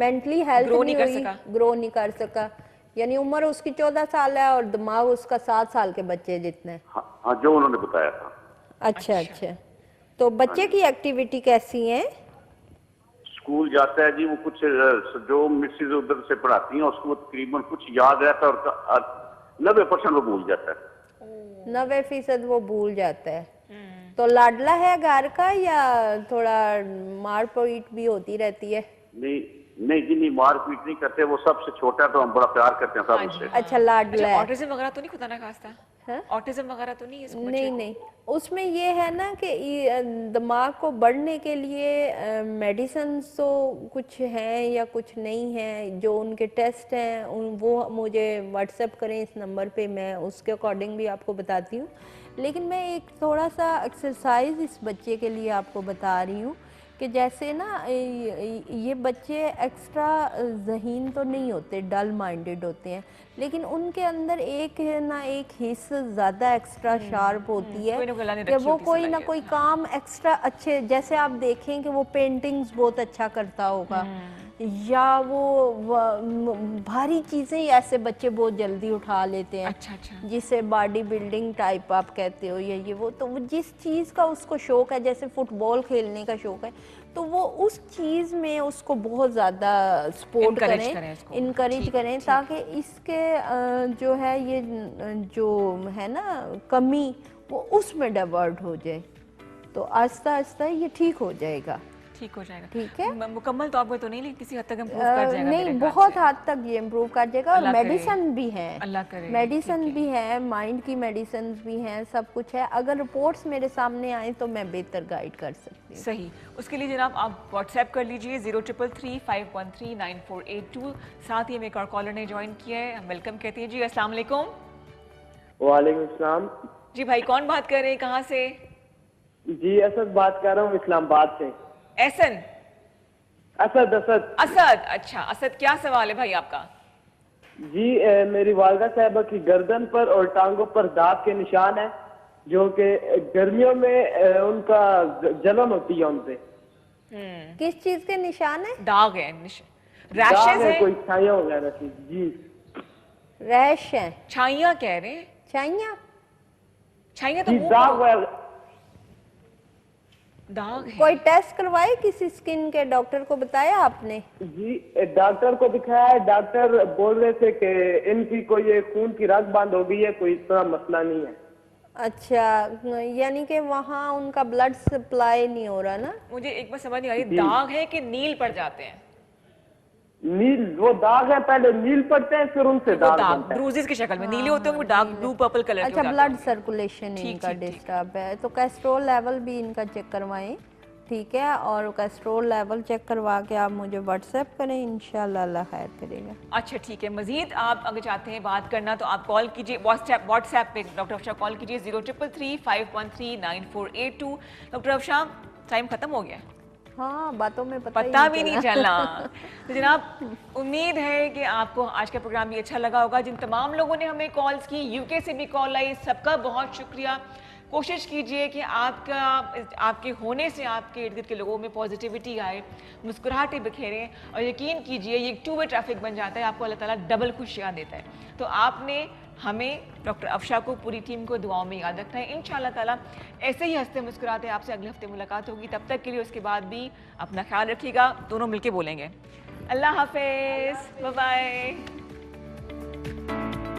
मेंटली हेल्थ ग्रो नहीं कर सका। यानी उम्र उसकी 14 साल है और दिमाग उसका 7 साल के बच्चे जितना है। हाँ, जो उन्होंने बताया था। अच्छा। तो बच्चे की एक्टिविटी कैसी है? स्कूल जाता है जी, वो कुछ जो मिसेज उधर से पढ़ाती हैं उसको तकरीबन कुछ याद रहता है और 90% वो भूल जाता है। 90% वो भूल जाता है। तो लाडला है घर का या थोड़ा मार पीट भी होती रहती है? नहीं जी, नहीं मार पीट नहीं करते, वो सबसे छोटा तो हम बड़ा प्यार करते हैं सब उससे। अच्छा, लाडला है। ऑटिज्म वगैरह तो नहीं, खुदा ना खास्ता? ऑटिज्म वगैरह तो नहीं है इसको? नहीं, उसमें ये है ना कि दिमाग को बढ़ने के लिए मेडिसिन तो कुछ हैं या कुछ नहीं है। जो उनके टेस्ट हैं वो मुझे व्हाट्सएप करें इस नंबर पे, मैं उसके अकॉर्डिंग भी आपको बताती हूँ। लेकिन मैं एक थोड़ा सा एक्सरसाइज इस बच्चे के लिए आपको बता रही हूँ कि जैसे ना ये बच्चे एक्स्ट्रा ज़हीन तो नहीं होते, डल माइंडेड होते हैं, लेकिन उनके अंदर एक है ना एक हिस्स ज़्यादा एक्स्ट्रा शार्प होती है कि वो कोई ना कोई काम एक्स्ट्रा अच्छे, जैसे आप देखें कि वो पेंटिंग्स बहुत अच्छा करता होगा, या भारी चीजें ही ऐसे बच्चे बहुत जल्दी उठा लेते हैं। अच्छा। जिसे बॉडी बिल्डिंग टाइप आप कहते हो या ये वो, तो वो जिस चीज का उसको शौक है, जैसे फुटबॉल खेलने का शौक है, तो वो उस चीज में उसको बहुत ज्यादा सपोर्ट करें, इनकरेज करें, ताकि इसके जो है ये जो है ना कमी, वो उसमें डाइवर्ट हो जाए, तो आहिस्ता आहिस्ता ये ठीक हो जाएगा। ठीक है, मुकम्मल तौर पर तो नहीं, लेकिन किसी हद तक इम्प्रूव कर जाएगा। नहीं, बहुत हद तक ये इम्प्रूव कर जाएगा। और मेडिसिन भी है, अल्लाह करे, मेडिसिन भी है, माइंड की मेडिसिन भी हैं, सब कुछ है। अगर रिपोर्ट्स मेरे सामने आए तो मैं बेहतर गाइड कर सकती हूँ। सही, उसके लिए जनाब आप व्हाट्सएप कर लीजिए 033351398482। साथ ही हमें एक और कॉलर ने ज्वाइन किया है, हम वेलकम कहते हैं जी। अस्सलाम वालेकुम। वालेकुम सलाम जी भाई, कौन बात कर रहे हैं, कहाँ से? जी असद बात कर रहा हूँ इस्लामाबाद से। असद? अच्छा असद, क्या सवाल है भाई आपका? जी मेरी वालदा साहबा की गर्दन पर और टांगों पर दाग के निशान है, जो कि गर्मियों में उनका जलन होती है उनपे। किस चीज के निशान है? दाग है, रैशेस है, कोई छाइयां वगैरह की। जी रैश है, छाइयां कह रहे हैं? छाइयां तो दाग है। कोई टेस्ट करवाए किसी स्किन के, डॉक्टर को बताया आपने? जी डॉक्टर को दिखाया है, डॉक्टर बोल रहे थे कि इनकी कोई खून की रग बंद हो गई है, कोई इतना मसला नहीं है। अच्छा, यानी कि वहाँ उनका ब्लड सप्लाई नहीं हो रहा ना? मुझे एक बार समझ नहीं आ रही, दाग है कि नील पड़ जाते हैं? नील, वो दाग है, पहले नील पड़ते हैं, फिर उनसे दाग ब्रूजेस की शक्ल में नीले होते हैं, डार्क ब्लू पर्पल कलर के। अच्छा, ब्लड सर्कुलेशन इनका डिस्टर्ब है, तो कैस्ट्रोल लेवल भी इनका चेक करवाएं, ठीक है? और कैस्ट्रोल लेवल चेक करवा के आप मुझे व्हाट्सएप करें, इंशाल्लाह अल्लाह खैर करेगा। अच्छा ठीक है, मजीद आप अगर चाहते हैं बात करना तो आप कॉल कीजिए व्हाट्सएप पे डॉक्टर अफशा कॉल कीजिए 033351398482। डॉक्टर अफशा, टाइम खत्म हो गया। हाँ, बातों में पता भी नहीं चला। तो जनाब, उम्मीद है कि आपको आज का प्रोग्राम भी अच्छा लगा होगा। जिन तमाम लोगों ने हमें कॉल्स की, यूके से भी कॉल आई, सबका बहुत शुक्रिया। कोशिश कीजिए कि आपके होने से आपके इर्द गिर्द के लोगों में पॉजिटिविटी आए, मुस्कुराहटें बिखेरें, और यकीन कीजिए ये एक टू वे ट्रैफिक बन जाता है, आपको अल्लाह ताला डबल खुशियाँ देता है। तो आपने हमें, डॉक्टर अफशा को, पूरी टीम को दुआओं में याद रखना है। इंशाअल्लाह ताला ऐसे ही हंसते मुस्कुराते आपसे अगले हफ्ते मुलाकात होगी। तब तक के लिए, उसके बाद भी अपना ख्याल रखिएगा। दोनों मिलके बोलेंगे। अल्लाह हाफिज़, बाय बाय।